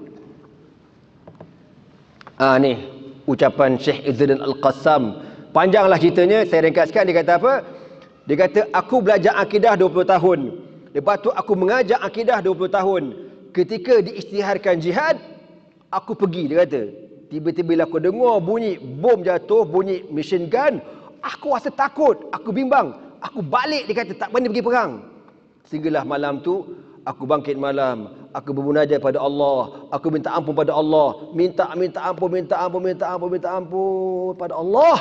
Ni ucapan Syekh Izzuddin Al-Qassam. Panjanglah ceritanya, saya ringkaskan. Dia kata apa? Dia kata, aku belajar akidah 20 tahun. Lepas tu aku mengajar akidah 20 tahun. Ketika diisytiharkan jihad, aku pergi, dia kata. Tiba-tiba aku dengar bunyi bom jatuh, bunyi machine gun. Aku rasa takut, aku bimbang. Aku balik, dia kata, tak berani pergi perang. Sehinggalah malam tu, aku bangkit malam. Aku bermunajat pada Allah. Aku minta ampun pada Allah. Minta ampun pada Allah.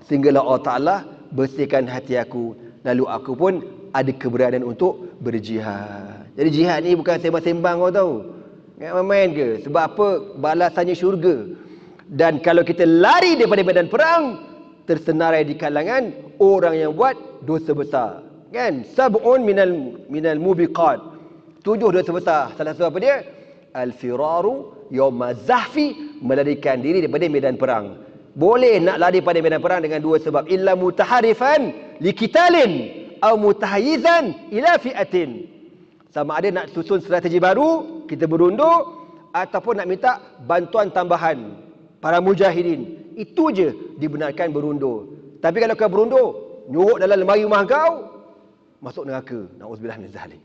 Sehinggalah Allah Ta'ala bersihkan hati aku. Lalu aku pun ada keberanian untuk berjihad. Jadi jihad ni bukan sembang-sembang, kau tahu. Main ke? Sebab apa? Balasannya syurga. Dan kalau kita lari daripada medan perang, tersenarai di kalangan orang yang buat dosa besar. Kan? Sab'un minal mubiqat. 7 dosa besar. Salah satu apa dia? Al-firaru yawma zahfi, melarikan diri daripada medan perang. Boleh nak lari pada medan perang dengan 2 sebab. Illa mutaharifan likitalin atau mutahayizan ila fi'atin. Sama ada nak susun strategi baru, kita berundur, ataupun nak minta bantuan tambahan para mujahidin. Itu je dibenarkan berundur. Tapi kalau kau berundur, nyuruk dalam lemari rumah kau, masuk neraka. Na'udzubillah min zalik.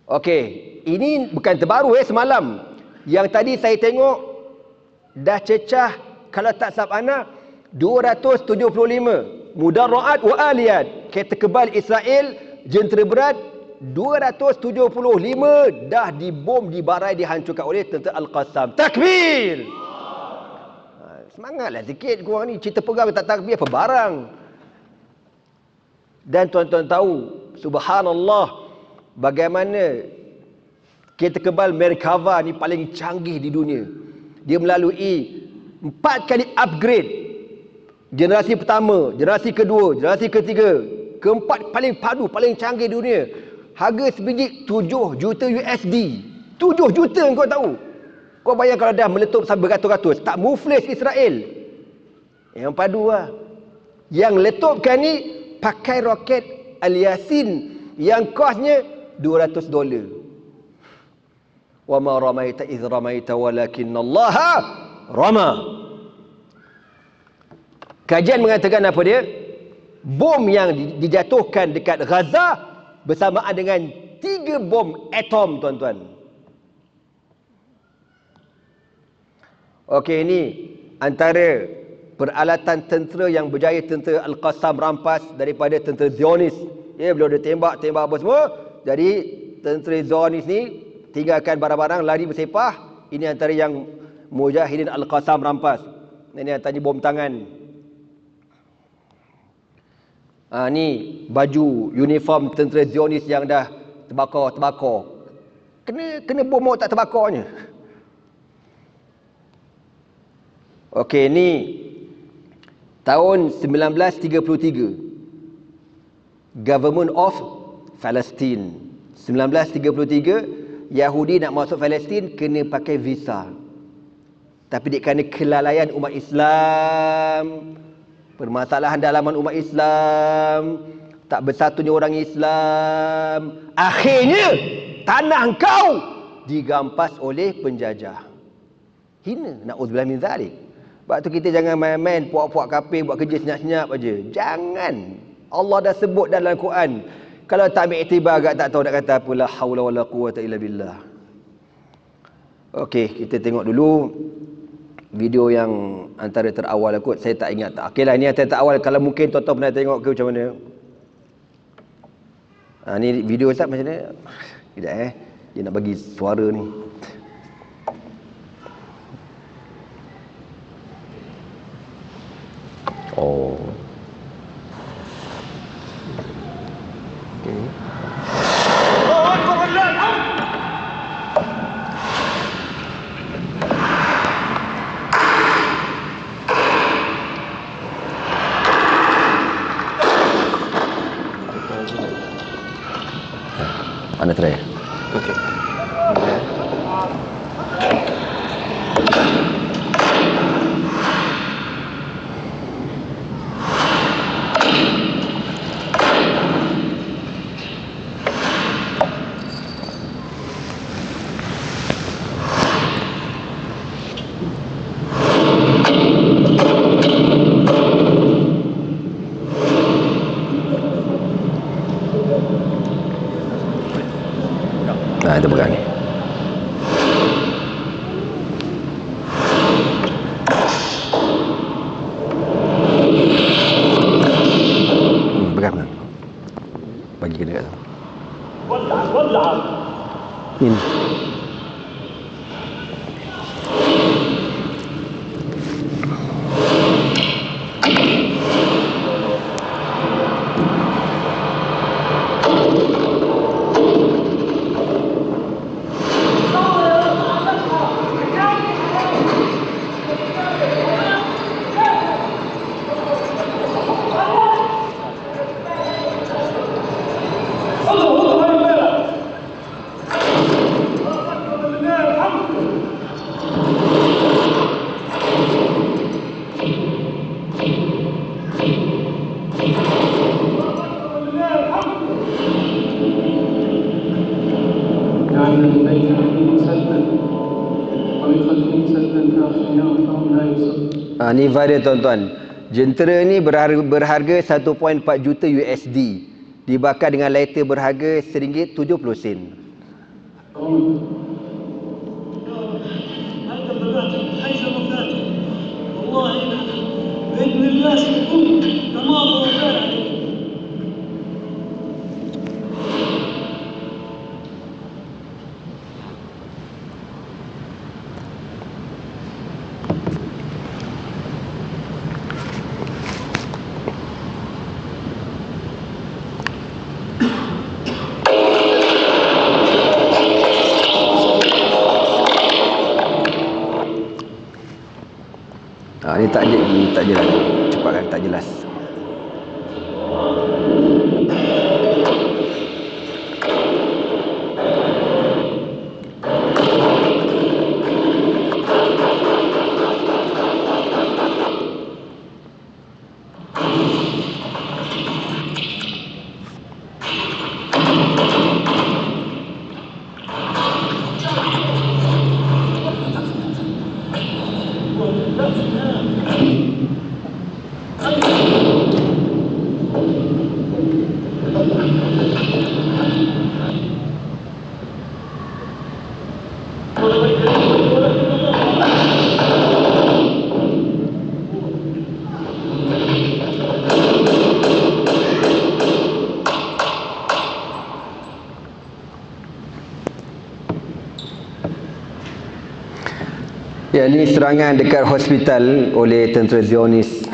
Okey, ini bukan terbaru semalam. Yang tadi saya tengok dah cecah, kalau tak salah ana 275 mudarraat wa aliyat. Kereta kebal Israel, jentera berat 275 dah dibom, dibarai, dihancurkan oleh tentera Al-Qassam. Takbir! Semangatlah sikit korang ni, cerita perang tak takbir apa barang. Dan tuan-tuan tahu, subhanallah, bagaimana kereta kebal Merkava ni paling canggih di dunia. Dia melalui 4 kali upgrade. Generasi pertama, generasi kedua, generasi ketiga, keempat paling padu, paling canggih di dunia. Harga sebiji 7 juta USD. 7 juta kau tahu. Kau bayang kalau dah meletup sampai beratus-ratus, tak muflis Israel. Yang padu lah. Yang letupkan ni pakai roket Al-Yasin yang kosnya $200. Wa ma ramaita idh ramaita walakinnallaha rama. Kajian mengatakan apa dia? Bom yang dijatuhkan dekat Gaza bersamaan dengan 3 bom atom, tuan-tuan. Okey, ini antara peralatan tentera yang berjaya tentera Al-Qassam rampas daripada tentera Zionis. Ya, bila dia tembak apa semua, jadi tentera Zionis ni tinggalkan barang-barang, lari bersepah. Ini antara yang Mujahidin Al-Qassam rampas. Ini antaranya bom tangan. Ni baju uniform tentera Zionis yang dah terbakar. Kena bom mau tak terbakarnya. Okey, ni tahun 1933. Government of Palestine. 1933, Yahudi nak masuk Palestin kena pakai visa. Tapi kerana kelalaian umat Islam, permasalahan dalaman umat Islam, tak bersatunya orang Islam, akhirnya tanah kau digampas oleh penjajah. Hina, na'udzubillah min zalik. Sebab tu kita jangan main-main puak-puak kafir buat kerja senyap-senyap aja. Jangan. Allah dah sebut dalam Quran. Kalau tak ambil iktibar agak tak tahu nak kata apa. La haula wala quwwata illa billah. Okey, kita tengok dulu video yang antara terawal kot. Saya tak ingat tak. Okeylah, ini antara terawal. Kalau mungkin tuan-tuan pernah tengok ke macam mana. Ni video Ustaz macam mana? Sekejap dia nak bagi suara ni. Oh. Okay. Anda try. Okay. Kita pegang ni. Pegang. Bagi ke dekat tu. Ini. Ni viral tuan-tuan. Jentera ni berharga 1.4 juta USD. Dibakar dengan lighter berharga RM1.70. Ni tak jelas. Cepatkan, tak jelas. Ya, ini serangan dekat hospital oleh tentera Zionis.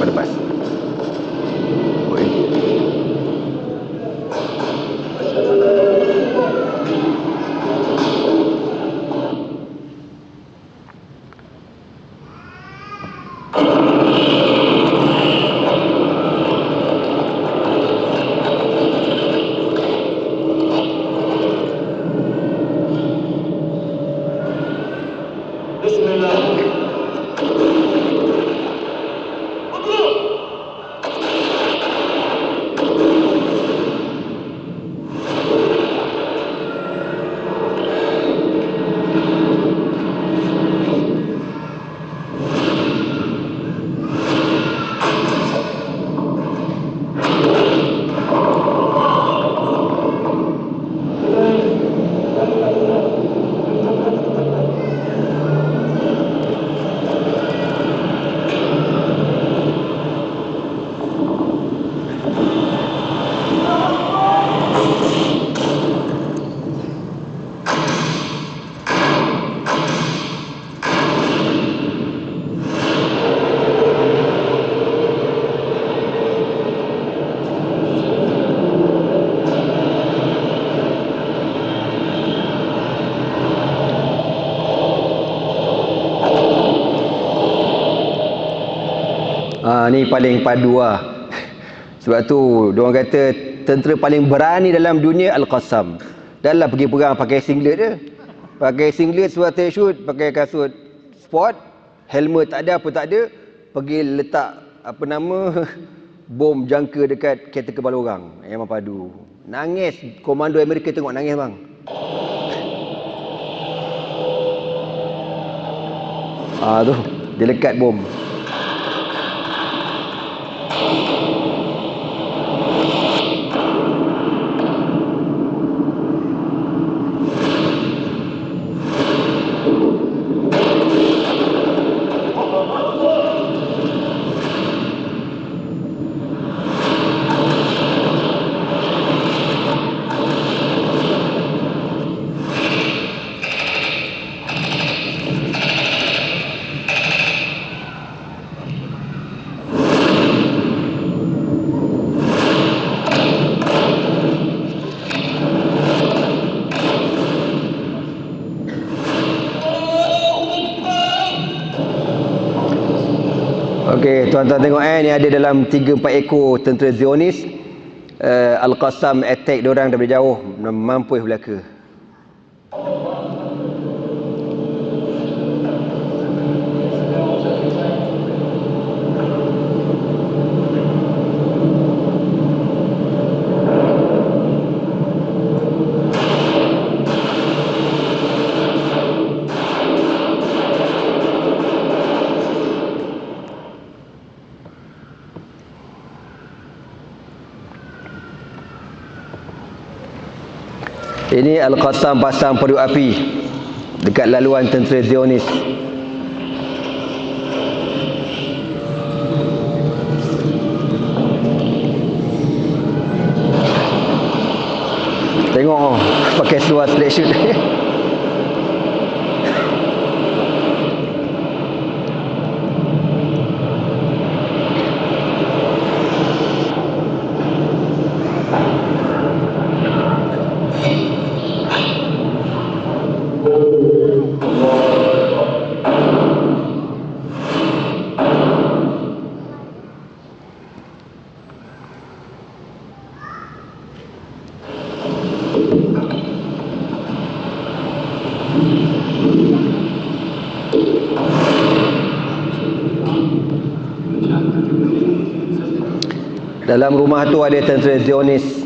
Lepas. Ni paling padu lah. Sebab tu diorang kata tentera paling berani dalam dunia Al-Qassam. Dah lah pergi perang pakai singlet je. Pakai singlet, sweater shoot, pakai kasut sport, helmet tak ada, apa tak ada, pergi letak bom jangka dekat kereta kepala orang. Memang padu. Nangis, komando Amerika tengok nangis bang. Tu dia lekat bom. Okey, tuan-tuan tengok ni ada dalam 3-4 ekor tentera Zionis. Al-Qassam attack diorang daripada jauh, mampu belaka. Ini Al-Qassam pasang pedut api dekat laluan tentera Zionis. Tengok pakai seluar straight shoot. Dalam rumah tu ada tentera Zionis.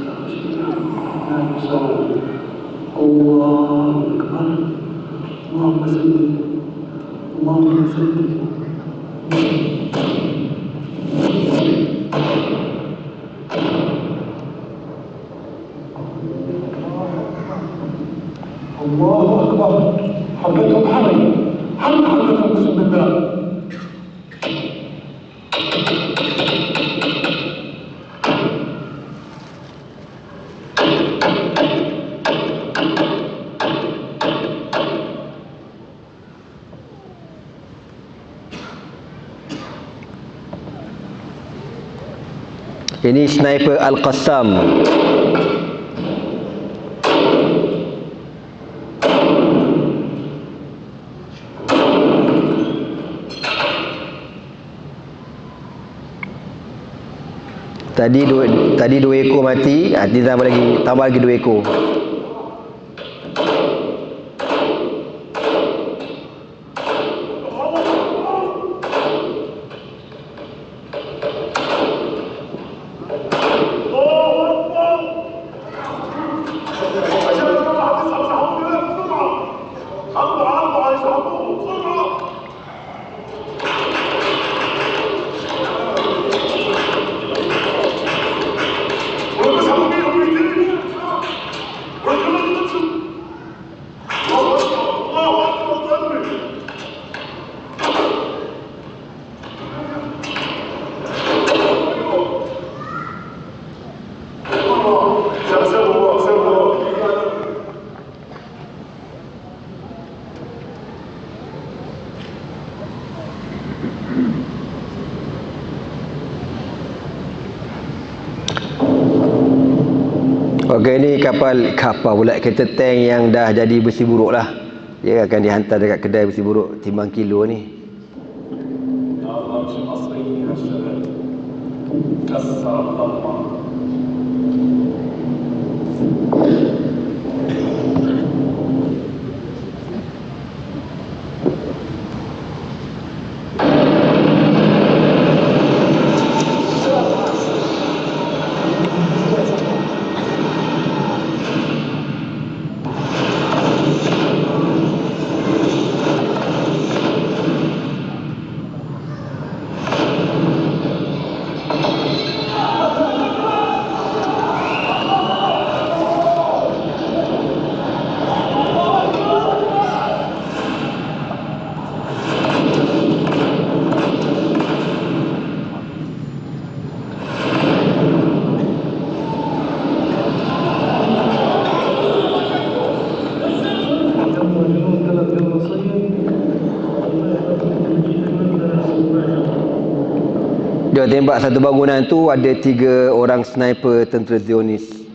Ini sniper Al-Qassam. Tadi dua ekor mati, tambah lagi dua ekor. Okey, ni kapal pula, kereta tank yang dah jadi besi buruk lah. Dia akan dihantar dekat kedai besi buruk timbang kilo ni. Dia tembak satu bangunan tu, ada 3 orang sniper tentera Zionis.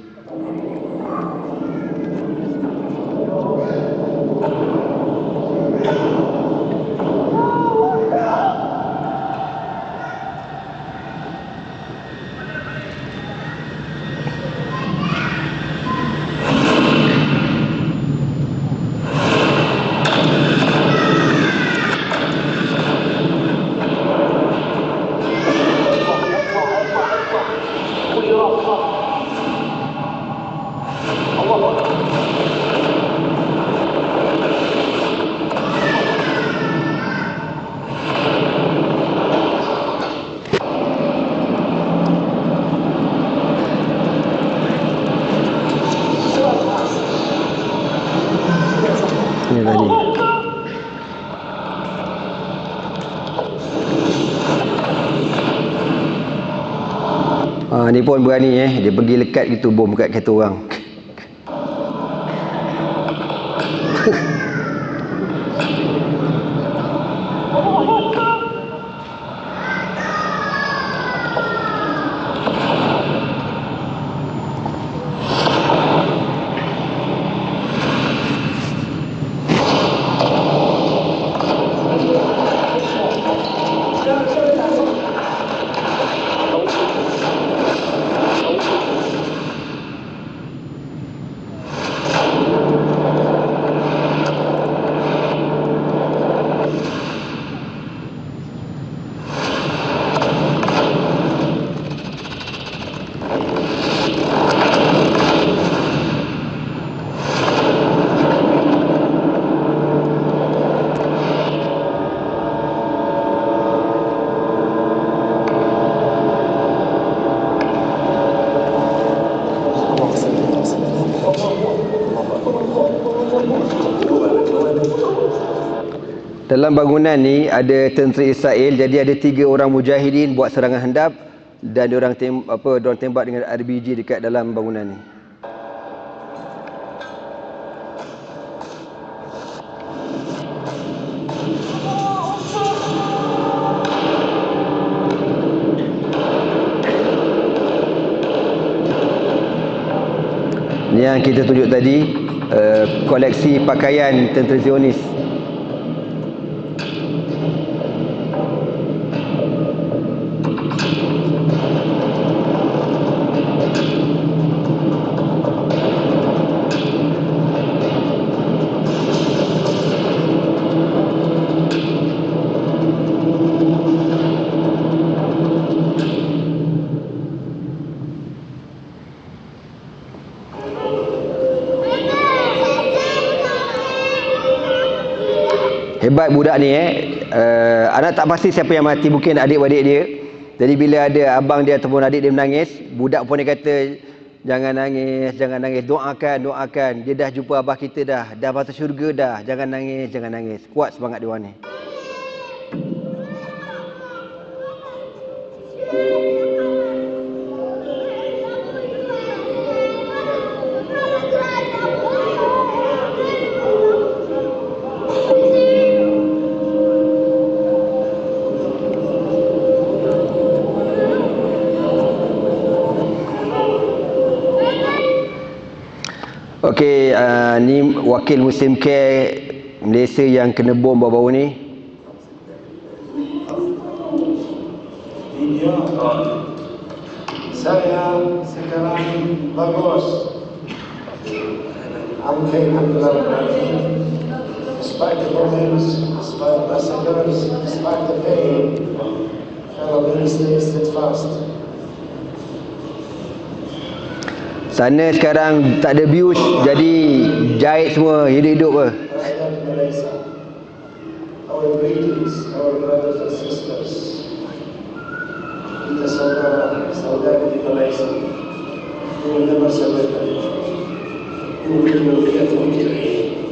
Ni tadi. Ni pun berani dia pergi lekat gitu bom kat kereta orang. Dalam bangunan ni ada tentera Israel, jadi ada 3 orang mujahidin buat serangan hendap dan diorang tembak dengan RPG dekat dalam bangunan ni. Ni yang kita tunjuk tadi, koleksi pakaian tentera Zionis. Hebat budak ni anak tak pasti siapa yang mati, mungkin adik-adik dia. Jadi bila ada abang dia ataupun adik dia menangis, budak pun dia kata, jangan nangis, jangan nangis, doakan, doakan. Dia dah jumpa abah kita dah masuk syurga dah. Jangan nangis, jangan nangis. Kuat semangat dia orang ni. Okey, ni wakil Muslim Care Malaysia yang kena bom baru-baru ni. Saya sekarang bagus. Alhamdulillah. Despite the problems, despite the massacres, despite the pain, Allah will stay steadfast. Sana sekarang tak ada abuse, jadi jahit semua hidup-hidup ke. Our greetings, our brothers and sisters. Kita saudara di Malaysia. We will never surrender. We will get to victory.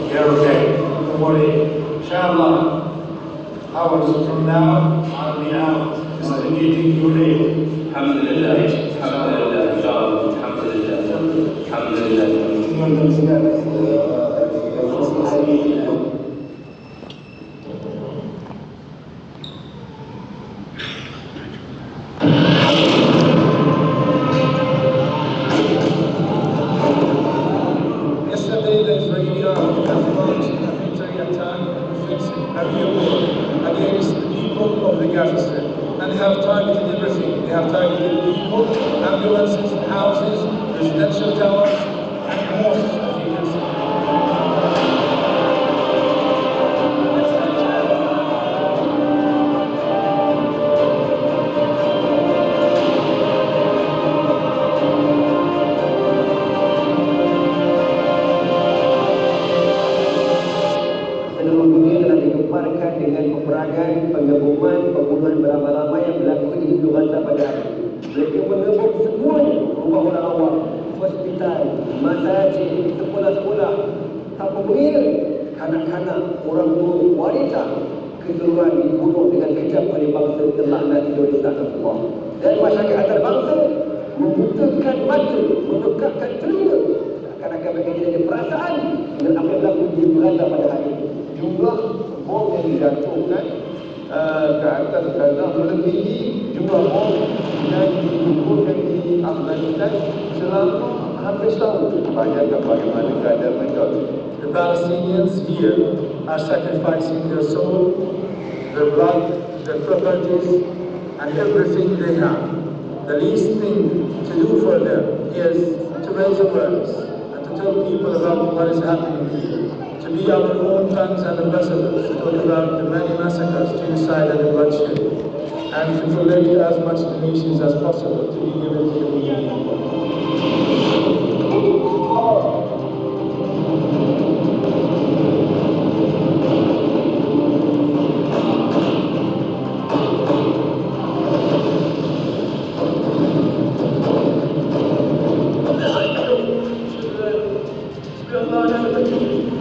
You're okay. Don't worry. Inshallah, hours from now, I'll be out distributing your aid. Alhamdulillah, alhamdulillah, insyaAllah, alhamdulillah, alhamdulillah. Yesterday the Israeli army has launched a military attack against the people of the Gaza Strip. And they have targeted everything. They have targeted people, ambulances, houses, residential towers, and mosques, as you can see. Seluruh dunia telah digemparkan dengan peperangan, pengebuman, pembunuhan beramai-ramai yang berlaku di Ibu Gaza pada hari ini. Mereka mengebom semuanya, rumah orang awam, hospital, masjid, sekolah-sekolah, tanpa mengira kanak-kanak, orang tua, wanita, keseluruhan dibunuh dengan kejam oleh bangsa terlaknat Indonesia semua. Dan masyarakat antarabangsa membutakan mata, menekakkan telinga, akan mereka jadi perasaan dengan apa yang berlaku di Ibu Gaza pada hari ini. Jumlah bom yang dijatuhkan ke atas Gaza melebihi jumlah bom yang dikumpulkan di Afghanistan selama hampir setahun. Bayangkan bagaimana keadaan mereka. The Palestinians here are sacrificing their soul, their blood, their properties, and everything they have. The least thing to do for them is to raise awareness and to tell people about what is happening here. To be our own tongues and ambassadors to talk about the many massacres, genocide and bloodshed, and to collect as much donations as possible to be given to the needy people.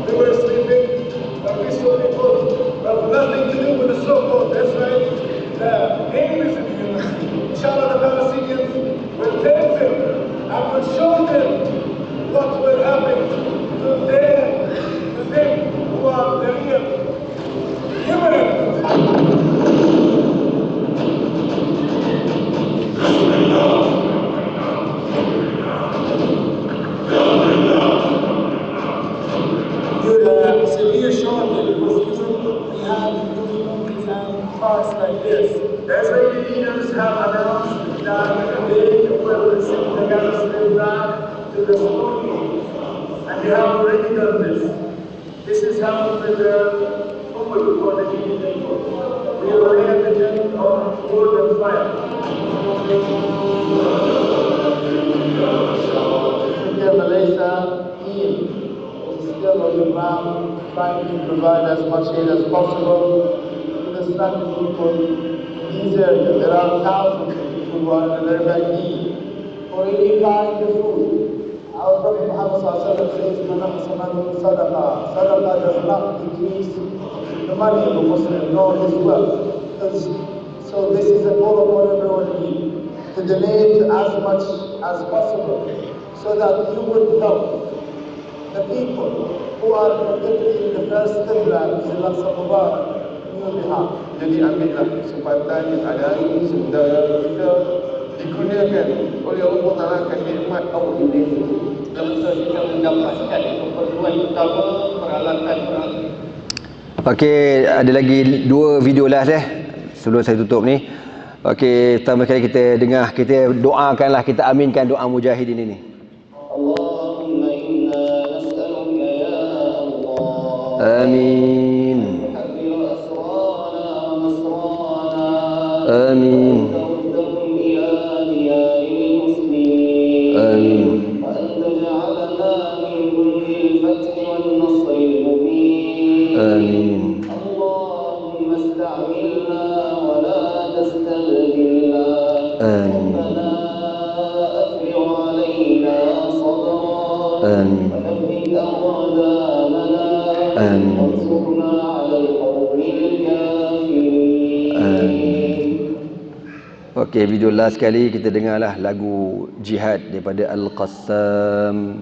They were sleeping, peaceful people, but nothing to do with the so-called Israel. The aim is in unity. Inshallah, the Palestinians will take them and will show them parts like this. The Israeli leaders have announced that they will send the garrison back to the stone, and they have already done this. This is how the food for the Indian people. We will lay the tent of wood and fire. India, Malaysia, Ian is still on the ground trying to provide as much aid as possible to the struggling people in these areas. There are thousands of people who are in a very bad need. Already buying the food. Our Prophet Muhammad says, Sadaqah. Sadaqah does not decrease the money of a Muslim, nor his wealth. So this is a call upon everyone to donate as much as possible, so that you would help the people who are protected in the first Qibla, which is Al-Aqsa Mubarak, on your behalf. Jadi ambillah kesempatan yang ada ini sudah kita digunakan oleh Allah Ta'ala akan nikmat tahun ini untuk kita mendapatkan keperluan utama peralatan. Okey, ada lagi 2 video last sebelum saya tutup ni. Okey, pertama kali kita dengar, kita doakanlah, kita aminkan doa mujahidin ini. Allahumma inna nas'aluka ya Allah. Amin. Hadir asrana wa nasrana. Amin. Amin. وأن تجعلنا منهم للفتح والنصر المبين. Amin. اللهم استعملنا ولا تستبدلنا. ربنا أفرغ علينا صبرا. وثبت أقدامنا. وانصرنا على القوم الكافرين. Okey, video last sekali kita dengarlah lagu Jihad daripada Al-Qassam.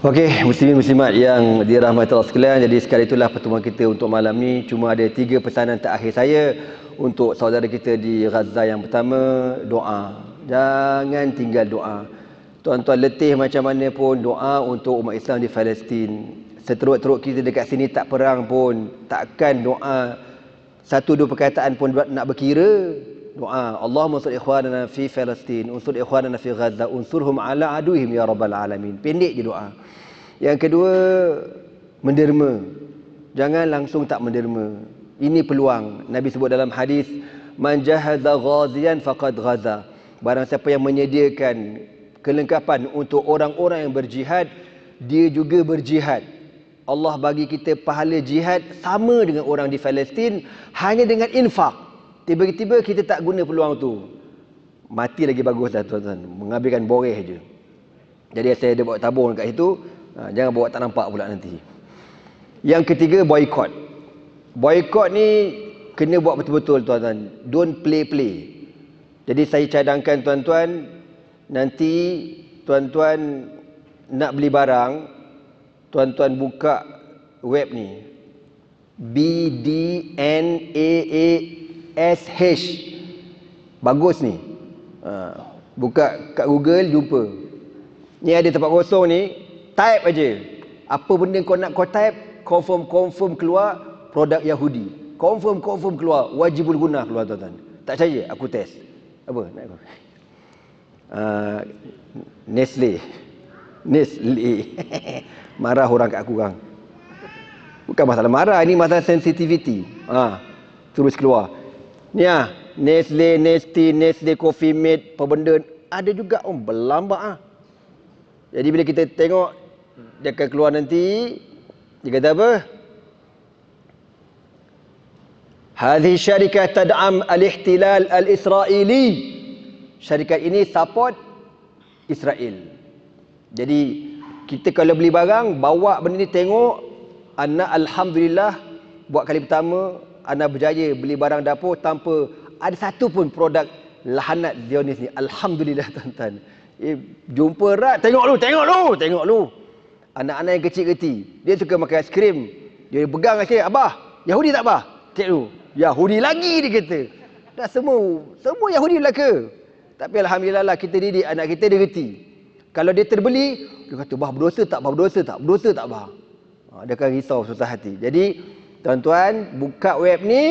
Okey, muslimin muslimat yang dirahmati Allah sekalian, jadi sekali itulah pertemuan kita untuk malam ni. Cuma ada 3 pesanan terakhir saya untuk saudara kita di Gaza. Yang pertama, doa. Jangan tinggal doa. Tuan-tuan letih macam mana pun, doa untuk umat Islam di Palestin. Seteruk-teruk kita dekat sini tak perang pun, takkan doa 1-2 perkataan pun nak berkira. Doa, Allahumma unsur ikhwanana fi Palestin, unsur ikhwanana fi Gaza, unsurhum ala aduhim ya rabbal alamin. Pendek je doa. Yang kedua, menderma. Jangan langsung tak menderma. Ini peluang. Nabi sebut dalam hadis, man jahada ghaziyan faqad ghaza. Barang siapa yang menyediakan kelengkapan untuk orang-orang yang berjihad, dia juga berjihad. Allah bagi kita pahala jihad sama dengan orang di Palestin, hanya dengan infak. Tiba-tiba kita tak guna peluang tu, mati lagi bagus dah tuan-tuan. Mengambilkan boreh je. Jadi saya ada bawa tabung dekat situ, jangan bawa tak nampak pula nanti. Yang ketiga, boycott. Boycott ni kena buat betul-betul tuan-tuan. Don't play-play. Jadi saya cadangkan tuan-tuan, nanti tuan-tuan nak beli barang, tuan-tuan buka web ni, BDNAASH. Bagus ni. Buka kat Google, jumpa. Ni ada tempat kosong ni, type aja. Apa benda kau nak kau type, confirm keluar produk Yahudi. Confirm keluar wajibul gunah keluar tuan-tuan. Tak percaya? Aku test. Apa? Nak apa? Nestle. Marah orang kat aku orang. Bukan masalah marah, ini masalah sensitivity. Terus keluar. Ni Nestle, Nestle Coffee Mate, apa benda ada juga berlambak Jadi bila kita tengok dia akan keluar nanti, dia kata apa? Hadhihi syarikah tad'am al-ihtilal al-israeli. Syarikat ini support Israel. Jadi kita kalau beli barang, bawa benda ni tengok, anak alhamdulillah buat kali pertama anak berjaya beli barang dapur tanpa ada satu pun produk lahanat Zionis ni. Alhamdulillah tuan-tuan. Jumpa rat, tengok lu. Anak-anak yang kecil-kecil, dia suka makan aiskrim. Dia pegang aiskrim, abah, Yahudi tak abah? Cik lu, Yahudi lagi dia kata. Dah semua Yahudi belaka. Tapi alhamdulillah lah kita didik anak kita, dia reti. Kalau dia terbeli, dia kata, bah berdosa tak bah. Dia akan risau, susah hati. Jadi tuan-tuan, buka web ni,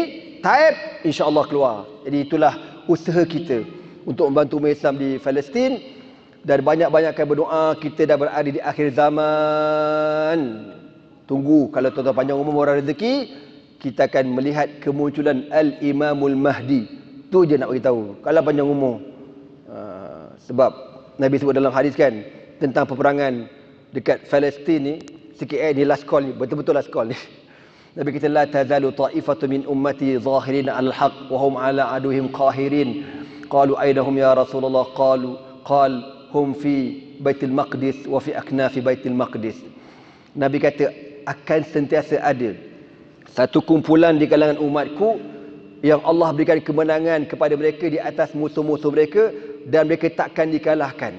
type, insya-Allah keluar. Jadi itulah usaha kita untuk membantu umat Islam di Palestin. Dan banyak-banyakkan berdoa, kita dah berada di akhir zaman. Tunggu, kalau tuan-tuan panjang umur orang rezeki, kita akan melihat kemunculan Al-Imamul Mahdi. Tu je nak beritahu. Kalau panjang umur. Sebab Nabi sebut dalam hadis kan, tentang peperangan dekat Palestin ni, sikit ni last call ni, betul-betul last call ni. Nabi kata, la tazalu ta'ifatu min ummati zahirin al-haq wa hum ala aduhim qahirin. Qalu aynahum ya Rasulullah? Qal hum fi Baitul Maqdis wa fi aknafi Baitul Maqdis. Nabi kata akan sentiasa ada satu kumpulan di kalangan umatku yang Allah berikan kemenangan kepada mereka di atas musuh-musuh mereka dan mereka takkan dikalahkan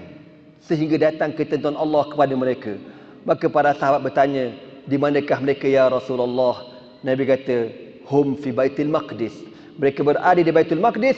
sehingga datang ketentuan Allah kepada mereka. Maka para sahabat bertanya, di manakah mereka ya Rasulullah? Nabi kata, hum fi Baitul Maqdis. Mereka berada di Baitul Maqdis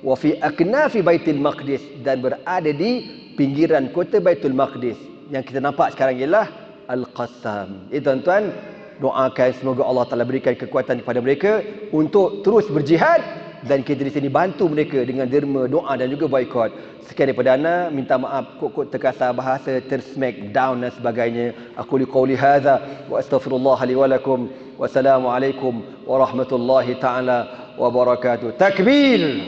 wa fi aknafi Baitul Maqdis, dan berada di pinggiran kota Baitul Maqdis. Yang kita nampak sekarang ialah Al-Qassam. Tuan-tuan, doakan semoga Allah Taala berikan kekuatan kepada mereka untuk terus berjihad, dan kita di sini bantu mereka dengan derma, doa dan juga boikot. Sekian daripada ana, minta maaf kok terkasar bahasa, tersmack down dan sebagainya. Aku liqauli hadza wa astaghfirullah li wa lakum. Wassalamualaikum warahmatullahi taala wabarakatuh. Takbir.